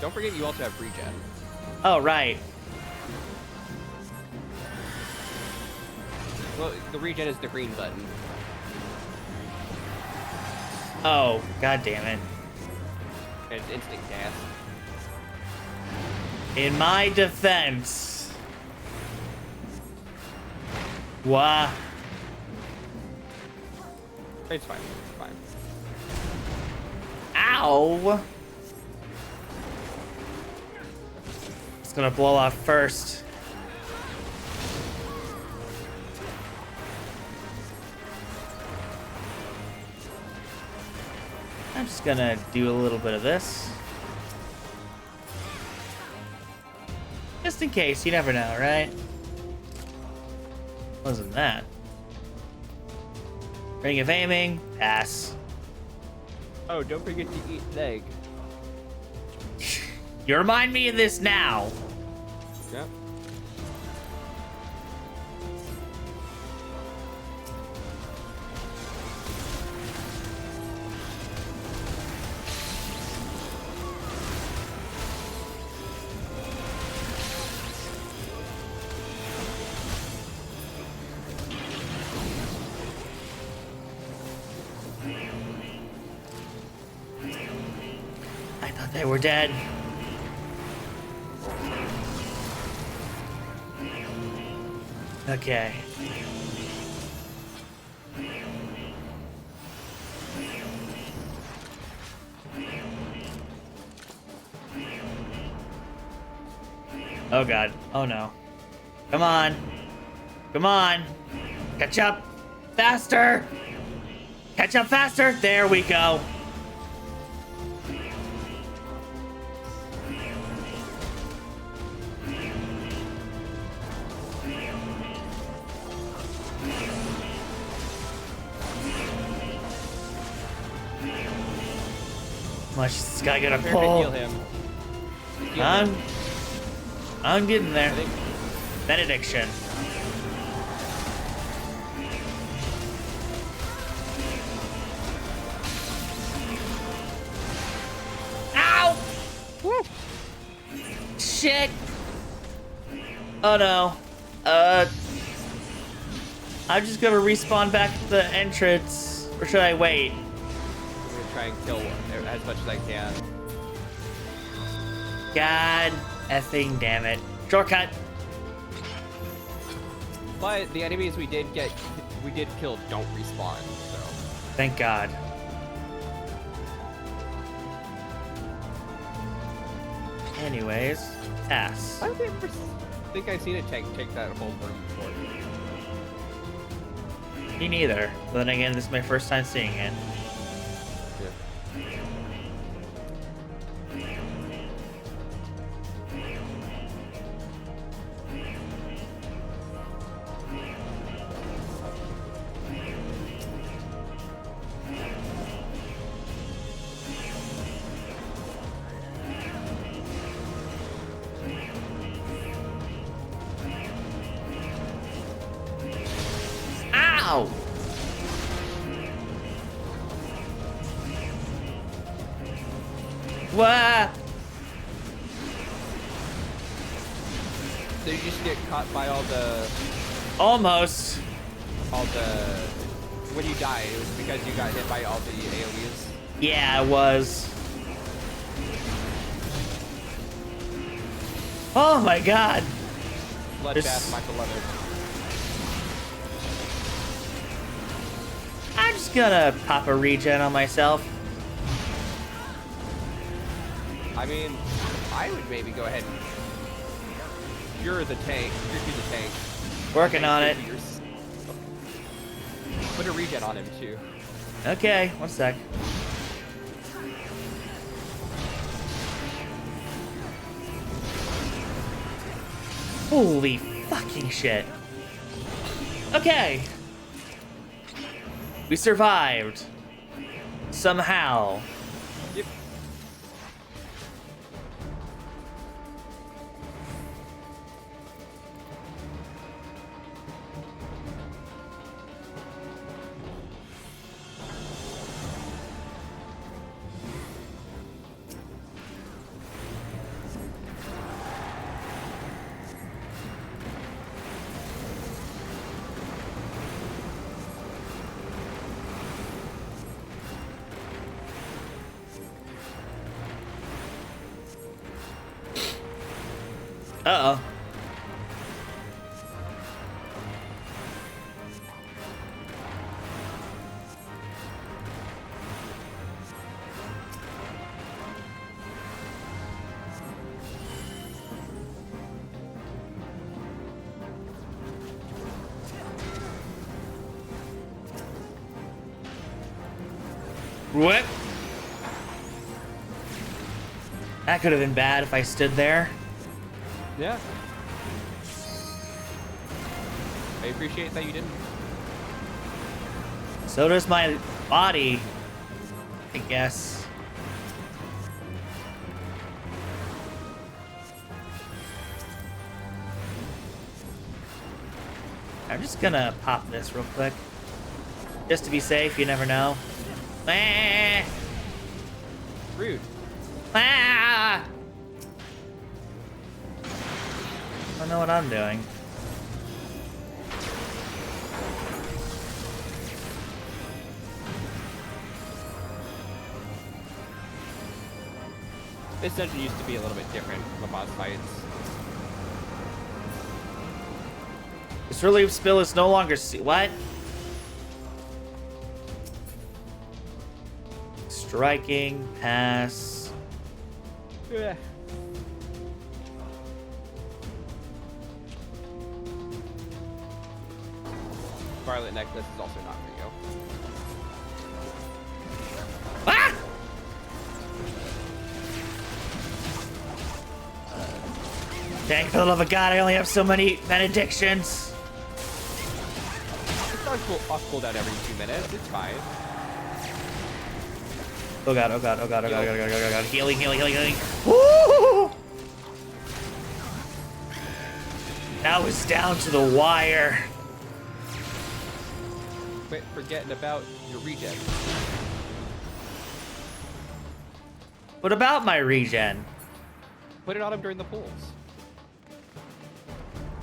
Don't forget you also have regen. Oh, right. Well, the regen is the green button. Oh, god damn it. And it's instant gas. In my defense. Wow. It's fine. It's fine. Ow! It's gonna blow off first. I'm just gonna do a little bit of this. Just in case, you never know, right? Wasn't that? Ring of aiming, pass. Oh, don't forget to eat leg. You remind me of this now. Yep. I thought they were dead. Okay. Oh god. Oh no. Come on. Come on. Catch up. Faster. Catch up faster. There we go. Much is this guy gonna pull? Heal him. Heal him. I'm getting there. Benediction. Ow! Woo! Shit! Oh no. I'm just gonna respawn back at the entrance. Or should I wait? I'm gonna try and kill one as much as I can. God effing damn it. Shortcut. But the enemies we did kill don't respawn, so. Thank God. Anyways, pass. I don't think I've seen a tank take that whole room before. Me neither. But then again, this is my first time seeing it. Ow! Wah! Did you just get caught by all the... Almost. When you die, it was because you got hit by all the AoEs? Yeah, it was. Oh my God. Bloodbath, my beloved. I'm just gonna pop a regen on myself. I mean, I would maybe go ahead and... You're the tank. You're the tank. Working on it. Put a regen on him too. Okay, one sec. Holy fucking shit. Okay. We survived. Somehow. Yep. Uh-oh. What? That could have been bad if I stood there. Yeah. I appreciate that you didn't. So does my body, I guess. I'm just gonna pop this real quick. Just to be safe, you never know. Ah! Rude. Ah! I don't know what I'm doing. This dungeon used to be a little bit different from the boss fights. This relief spill is no longer what? Striking, pass. Yeah. Scarlet necklace is also not for you. Ah! Dang, for the love of God, I only have so many benedictions. It's on off cooldown every 2 minutes. It's fine. Oh God, oh God, oh God, oh God, oh God, oh God, oh God. Healing, healing, healing, healing. Woo! That was down to the wire. Quit forgetting about your regen. What about my regen? Put it on him during the pools.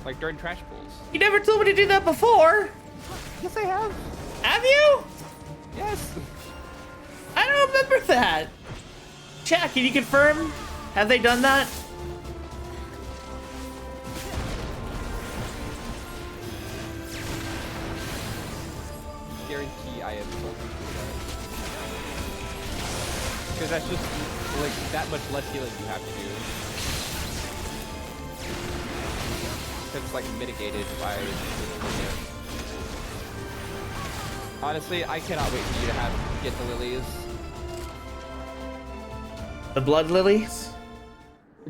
Like during trash pools. You never told me to do that before. Yes, I have. Have you? Yes. I don't remember that. Chat, can you confirm? Have they done that? Guarantee I have told you that. Because that's just like that much less healing you have to do. It's like mitigated by. Honestly, I cannot wait for you to get the lilies. The blood lilies?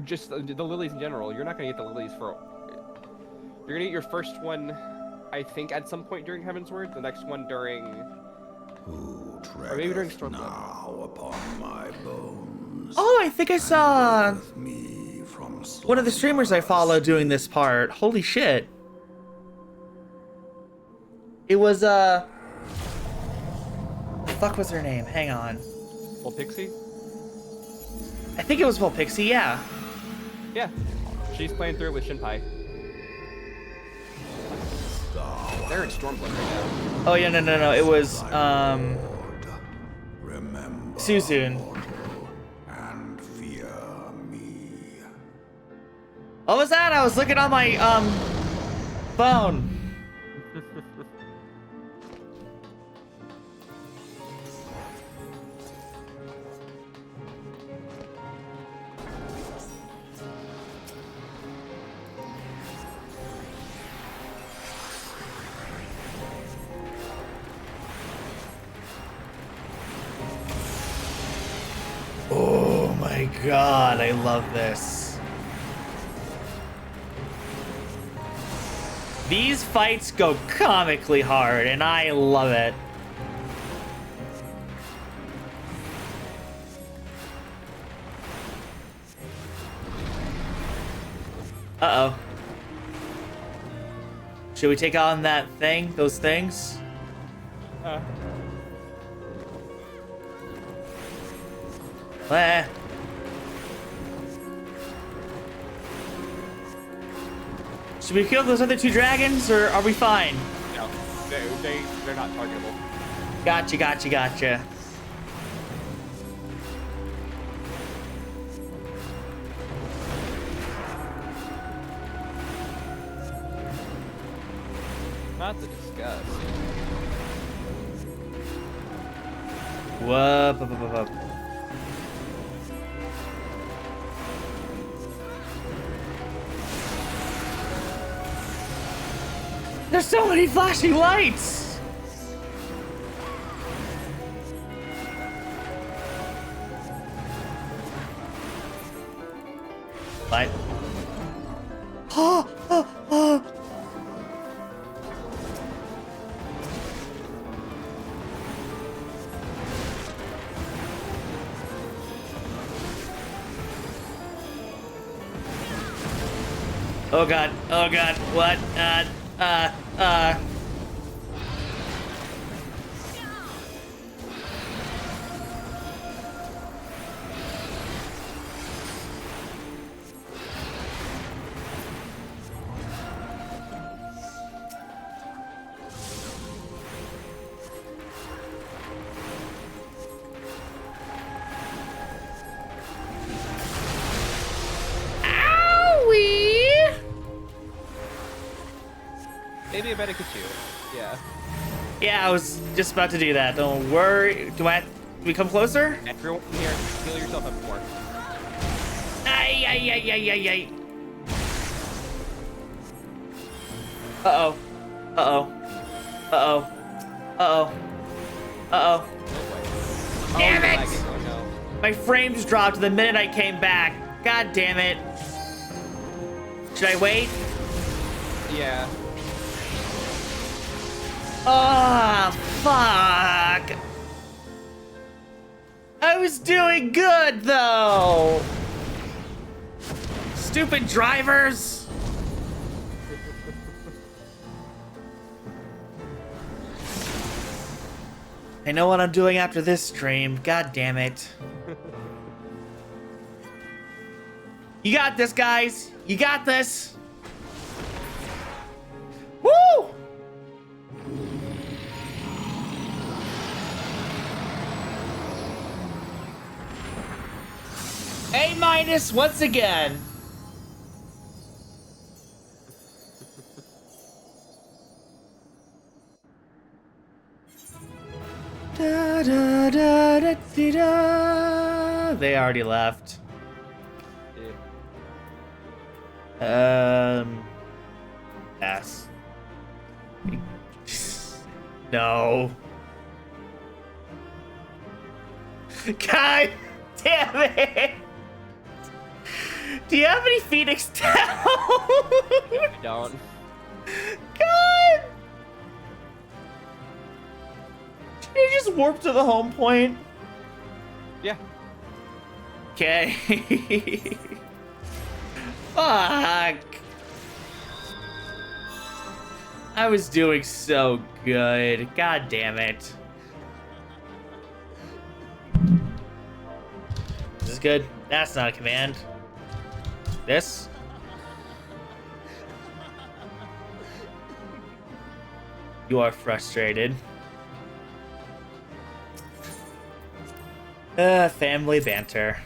Just the lilies in general. You're not gonna get the lilies for. You're gonna get your first one, I think, at some point during Heaven's Word. The next one during. Or maybe during Stormblood. Now upon my bones. Oh, I think I saw one of the streamers I follow doing this part. Holy shit. It was, the fuck was her name? Hang on. Well, Pixie? I think it was Volpixie, yeah. Yeah. She's playing through it with Shinpai. They're in Stormblood right now. Oh, yeah, no. It was, Suzune. And fear me. What was that? I was looking on my, phone. god, I love this. These fights go comically hard, and I love it. Uh-oh. Should we take on that thing? Those things? Eh. Should we kill those other two dragons, or are we fine? No, they're not targetable. Gotcha, gotcha, gotcha. Not to discuss. Whoop, up, up, up, up. There's so many flashing lights! What? Oh, oh, oh. Oh god, what? Maybe a better Kachu. Yeah. Yeah, I was just about to do that. Don't worry. Do we come closer? Everyone here, heal yourself up more. Ay, ay, ay, ay, ay, ay. Uh-oh. Uh-oh. Uh-oh. Uh-oh. Uh-oh. Damn it! Oh, no. My frames dropped the minute I came back. God damn it. Should I wait? Yeah. Ah, fuck. I was doing good, though. Stupid drivers. I know what I'm doing after this stream. God damn it. You got this, guys. You got this. Woo! A- once again. Da, da, da, da, da, da. They already left. Pass. No. God damn it! Do you have any Phoenix Down? I don't. God! Should you just warp to the home point? Yeah. Okay. Fuck. I was doing so good. God damn it. This is good. That's not a command. This? You are frustrated. Family banter.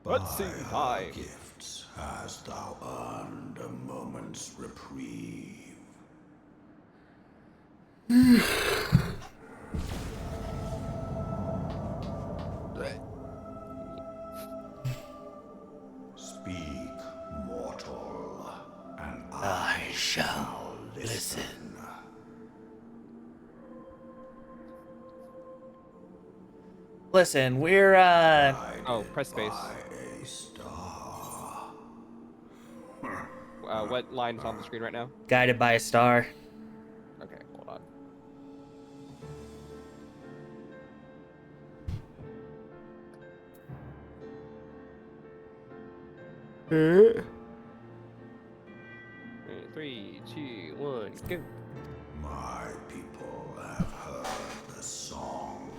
Let's see. Hi. Gifts hast thou earned a moment's reprieve. Speak, mortal, and I shall listen. listen, we're Oh, press space. What line is on the screen right now? guided by a star. Okay, hold on. Uh. 3, 2, 1, go. My people have heard the song.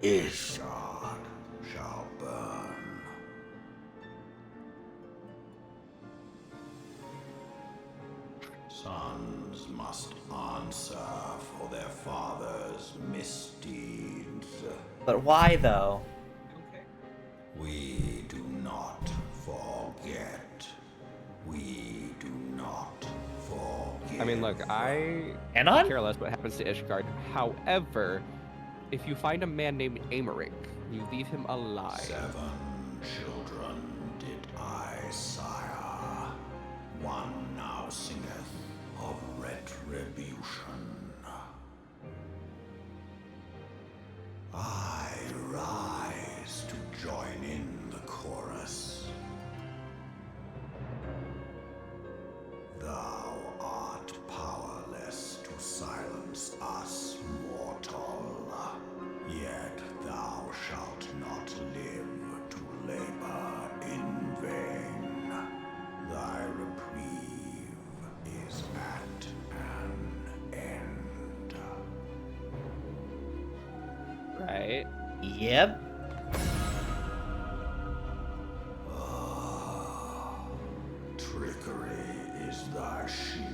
Ishard shall burn. Sons must answer for their father's misdeeds. But why though? We do not forget. We do not forget. I mean, look, I Anon? care less what happens to Ishgard. However, if you find a man named Aemeric, you leave him alive. 7 children did I sire. One now singeth of retribution. I rise to join in the chorus. Thou art powerless to silence us, mortal. Yet thou shalt not live to labor in vain. Thy reprieve is at an end. Right? Yep. Trickery is thy shield.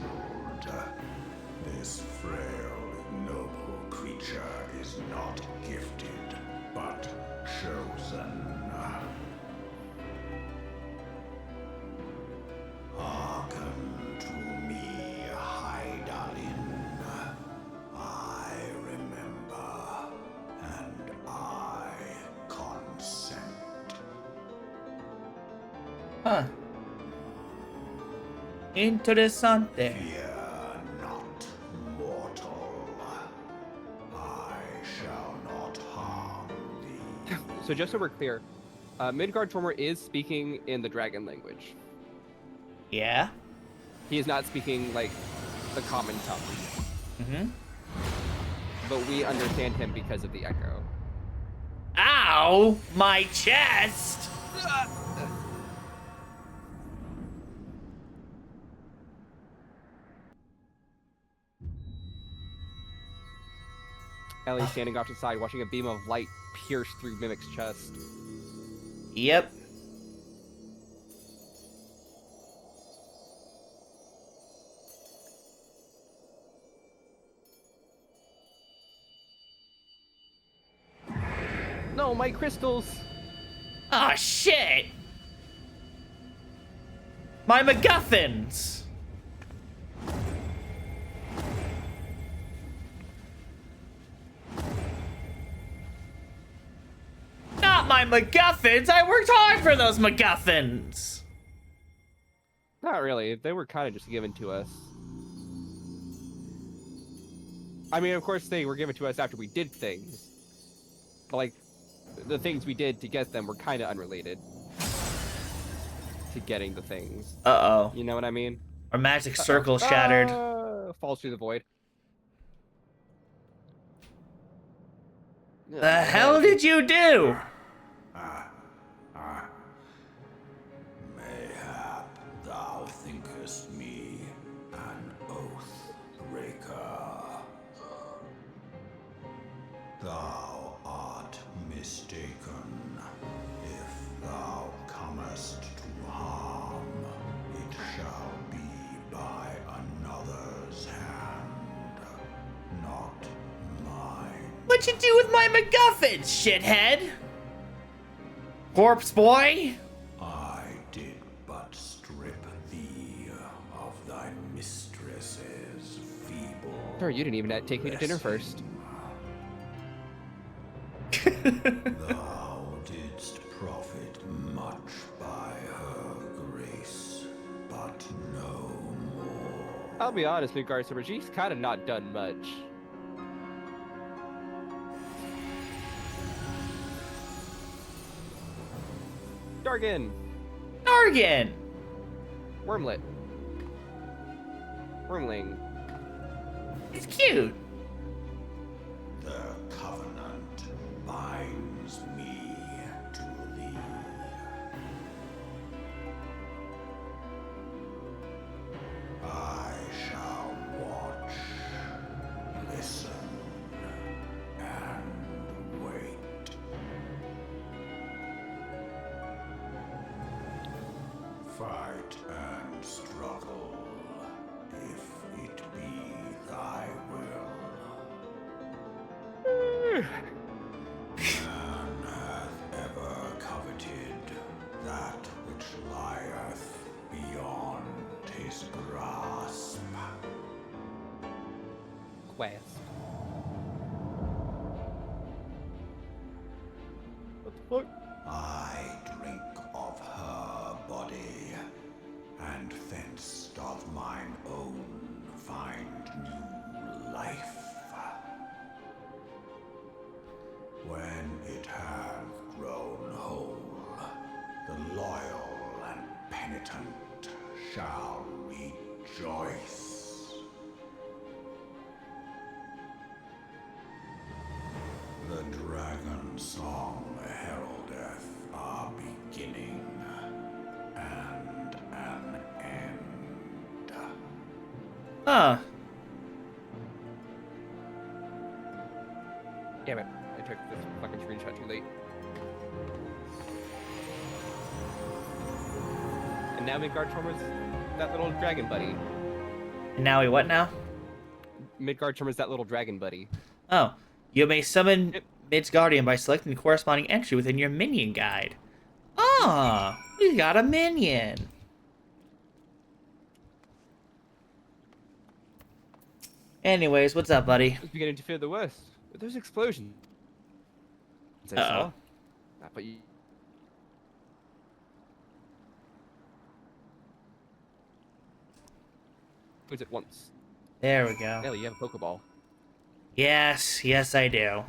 This frail, noble creature is not gifted, but chosen. Hearken to me, Hydaelyn. I remember, and I consent. Huh. Interessante. Fear not, mortal. I shall not harm thee. So just so we're clear, Midgard-Tormur is speaking in the dragon language. Yeah? He is not speaking, like, the common tongue. Mm-hmm. But we understand him because of the echo. Ow! My chest! Ellie standing off to the side, watching a beam of light pierce through Mimic's chest. Yep. No, my crystals! Ah, shit! My MacGuffins! Not my MacGuffins! I worked hard for those MacGuffins! Not really. They were kind of just given to us. I mean, of course, they were given to us after we did things. But, like, the things we did to get them were kind of unrelated to getting the things. Uh-oh. You know what I mean? Our magic circle shattered. Falls through the void. The hell did you do? Mayhap thou thinkest me an oath breaker. Thou art mistaken. If thou comest to harm, it shall be by another's hand, not mine. What'd you do with my MacGuffins, shithead? Corpse boy? I did but strip thee of thy mistress's feeble. Sorry, you didn't even take me to dinner first. Thou didst profit much by her grace, but no more. I'll be honest, Midgard-Tormur, she's kind of not done much. Gargan! Gargan! Wormlet. Wormling. It's cute. The covenant binds me to thee. I shall watch, listen, and wait. Fight and struggle, if it be thy will. Man hath ever coveted that which lieth beyond his grasp. Quest. What the fuck? I drink of her body, and thence doth mine own find new life. When it hath grown whole, the loyal and penitent shall rejoice. The dragon song heraldeth a beginning and an end. Huh. Damn it. I took this fucking screenshot too late. And now Midgardsormr's that little dragon buddy. And now we what now? Midgardsormr's that little dragon buddy. Oh. You may summon Midgardian by selecting the corresponding entry within your minion guide. Ah, we got a minion. Anyways, what's up, buddy? I was beginning to fear the worst. But there's explosions. I Uh-oh. saw. But you... Was it once? There we go. Ellie, you have a Pokeball. Yes, yes I do.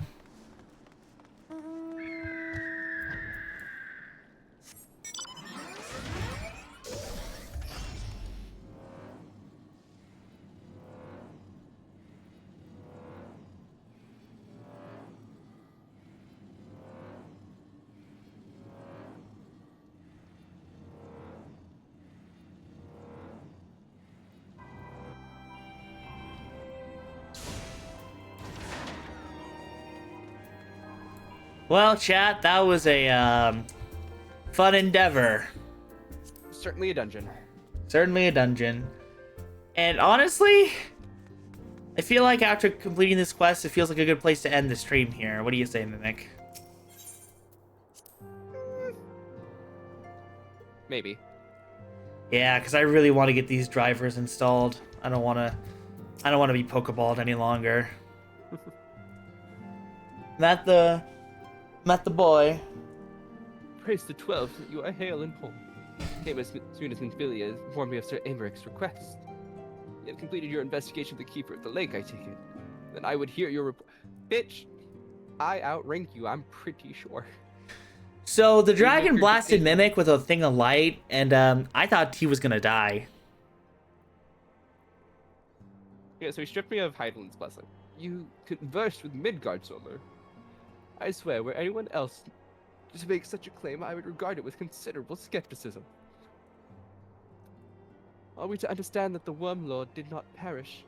Well, chat, that was a fun endeavor. Certainly a dungeon. Certainly a dungeon. And honestly, I feel like after completing this quest, it feels like a good place to end the stream here. What do you say, Mimic? Maybe. Yeah, because I really want to get these drivers installed. I don't want to be Pokeballed any longer. Met the boy. Praise the 12 that you are hale and whole. Came as soon as Minfilia informed me of Sir Amaric's request. You have completed your investigation of the Keeper of the Lake, I take it. Then I would hear your report. Bitch, I outrank you, I'm pretty sure. So the dragon blasted Mimic with a thing of light, and I thought he was gonna die. Yeah, so he stripped me of Heidelin's blessing. You conversed with Midgardsormr. I swear, were anyone else to make such a claim, I would regard it with considerable skepticism. Are we to understand that the Wormlord did not perish,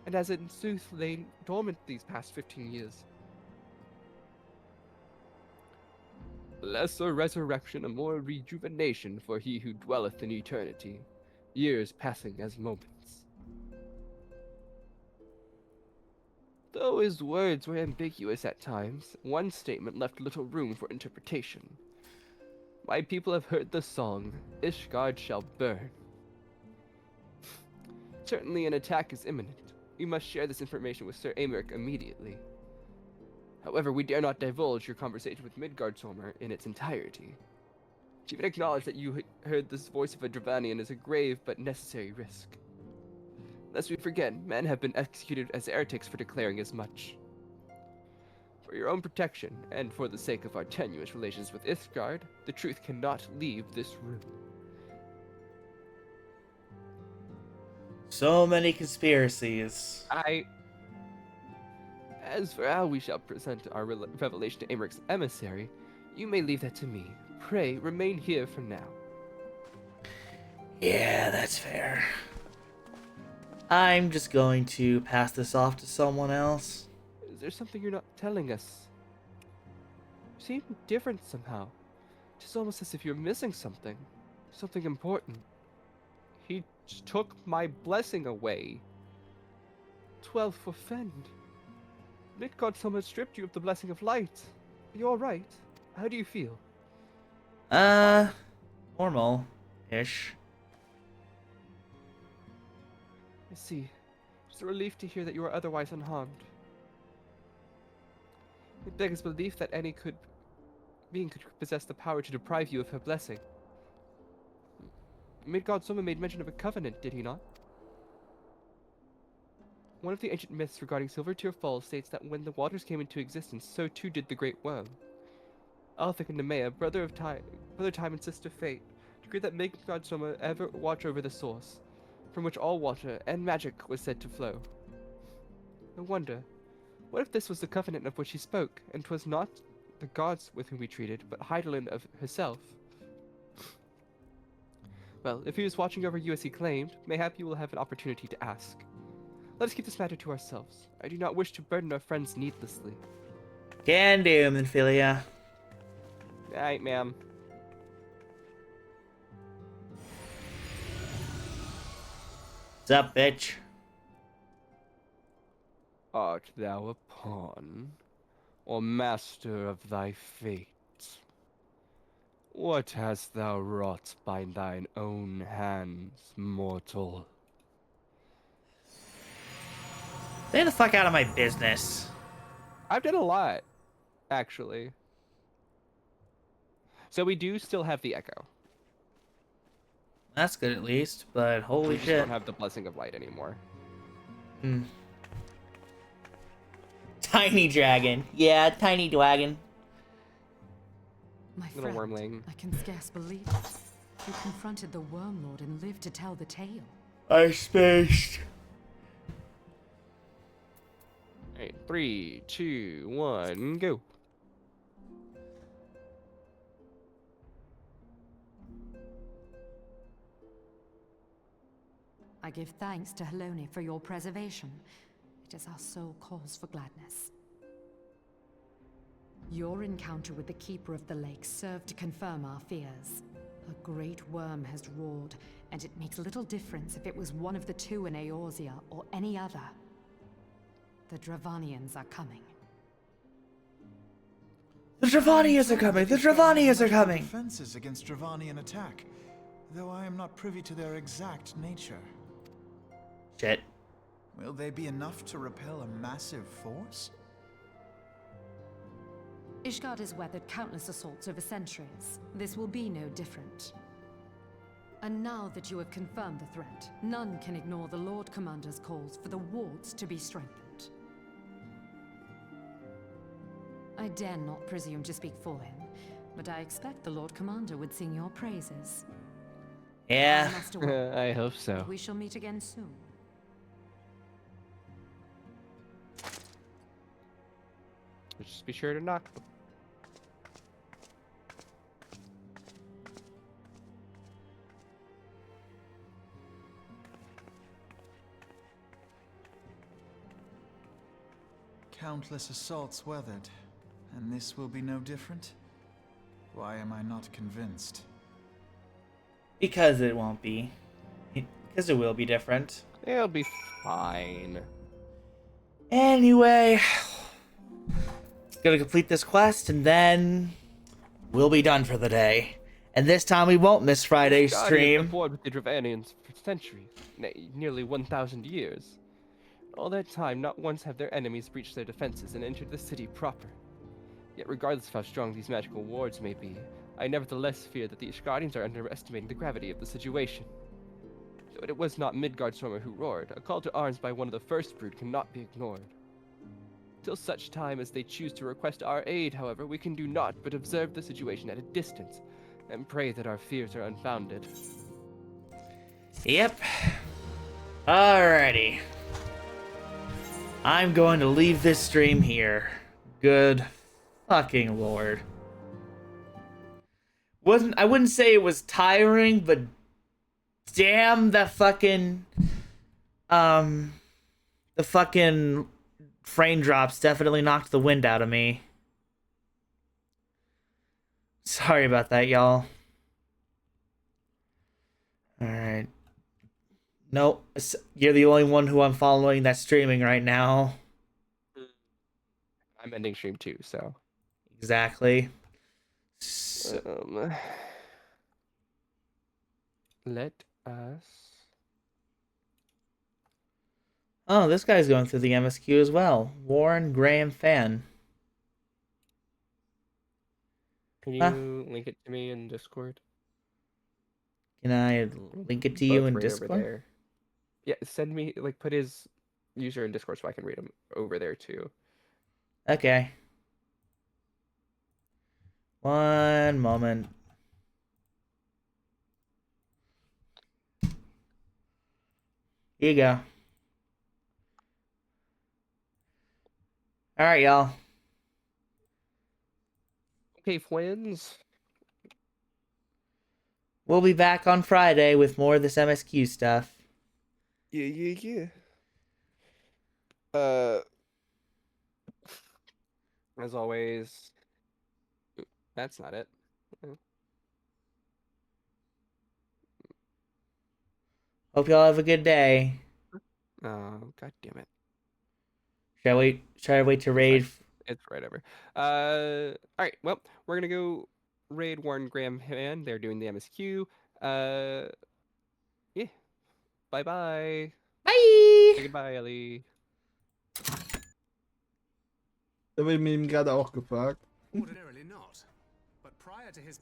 and has in sooth lain dormant these past 15 years? Less a resurrection and more rejuvenation for he who dwelleth in eternity, years passing as moments. Though his words were ambiguous at times, one statement left little room for interpretation. My people have heard the song, Ishgard shall burn. Certainly an attack is imminent. We must share this information with Sir Amaric immediately. However, we dare not divulge your conversation with Midgardsormr in its entirety. To even acknowledge that you heard this voice of a Dravanian is a grave but necessary risk. Lest we forget, men have been executed as heretics for declaring as much. For your own protection, and for the sake of our tenuous relations with Ithgard, the truth cannot leave this room. So many conspiracies. As for how we shall present our revelation to Americ's emissary, you may leave that to me. Pray, remain here for now. Yeah, that's fair. I'm just going to pass this off to someone else. Is there something you're not telling us? You seem different somehow. It's almost as if you're missing something. Something important. He took my blessing away. 12 for Fend. Midgard someone stripped you of the blessing of light. Are you alright? How do you feel? Normal-ish. I see. It's a relief to hear that you are otherwise unharmed. It begs belief that any being could possess the power to deprive you of her blessing. Midgard someone made mention of a covenant, did he not? One of the ancient myths regarding Silvertear Falls states that when the waters came into existence, so too did the Great Worm. Althik and Nemea, brother Time and sister Fate, decreed that Midgard Soma ever watch over the source, from which all water and magic was said to flow. I wonder, what if this was the covenant of which he spoke, and 'twas not the gods with whom he treated, but Heidelin of herself? Well, if he was watching over you as he claimed, mayhap you will have an opportunity to ask. Let us keep this matter to ourselves. I do not wish to burden our friends needlessly. Can do, Minfilia. Aight, ma'am. What's up, bitch? Art thou a pawn, or master of thy fate? What hast thou wrought by thine own hands, mortal? Stay the fuck out of my business. I've done a lot, actually. So we do still have the Echo. That's good at least, but holy we just shit. don't have the Blessing of Light anymore. Tiny dragon. Yeah, tiny dragon. My Little friend, wormling. I can scarce believe it. You confronted the Worm Lord and lived to tell the tale. I spaced. Alright, 3, 2, 1, go. I give thanks to Helone for your preservation. It is our sole cause for gladness. Your encounter with the Keeper of the Lake served to confirm our fears. A great worm has roared, and it makes little difference if it was one of the two in Eorzea or any other. The Dravanians are coming. The Dravanians are coming! The Dravanians are coming! Defenses against Dravanian attack, though I am not privy to their exact nature. Shit. Will they be enough to repel a massive force? Ishgard has weathered countless assaults over centuries. This will be no different. And now that you have confirmed the threat, none can ignore the Lord Commander's calls for the wards to be strengthened. I dare not presume to speak for him, but I expect the Lord Commander would sing your praises. Yeah. I hope so. We shall meet again soon. Just be sure to knock. Countless assaults weathered, and this will be no different? Why am I not convinced? Because it won't be. Because it will be different. It'll be fine. Anyway, gonna complete this quest and then we'll be done for the day. And this time we won't miss Friday's stream. Been bored with the Dravanians for centuries, nay, nearly 1,000 years. All that time, not once have their enemies breached their defenses and entered the city proper. Yet regardless of how strong these magical wards may be, I nevertheless fear that the Ishgardians are underestimating the gravity of the situation. Though it was not Midgard Stormer who roared, a call to arms by one of the first brood cannot be ignored. Until such time as they choose to request our aid, however, we can do naught but observe the situation at a distance and pray that our fears are unfounded. Yep. Alrighty. I'm going to leave this stream here. Good fucking lord. I wouldn't say it was tiring, but damn, the fucking frame drops definitely knocked the wind out of me. Sorry about that, y'all. Alright. Nope. You're the only one who I'm following that's streaming right now. I'm ending stream too, so. Exactly. Let us... Oh, this guy's going through the MSQ as well. Warren Graham Fan. Can you link it to me in Discord? Can I link it to you in Right Discord? over there. Yeah, send me, like, put his user in Discord so I can read him over there too. Okay. One moment. Here you go. Alright, y'all. Okay, friends. We'll be back on Friday with more of this MSQ stuff. Yeah. As always, that's not it. Hope y'all have a good day. Oh, god damn it. Shall we try to wait to raid? It's right over. Alright, well, we're gonna go raid Warren Graham Hand. They're doing the MSQ. Yeah. Bye-bye. Bye! Say goodbye, Ellie. Det var ju min granne också. Ordinarily not, but prior to his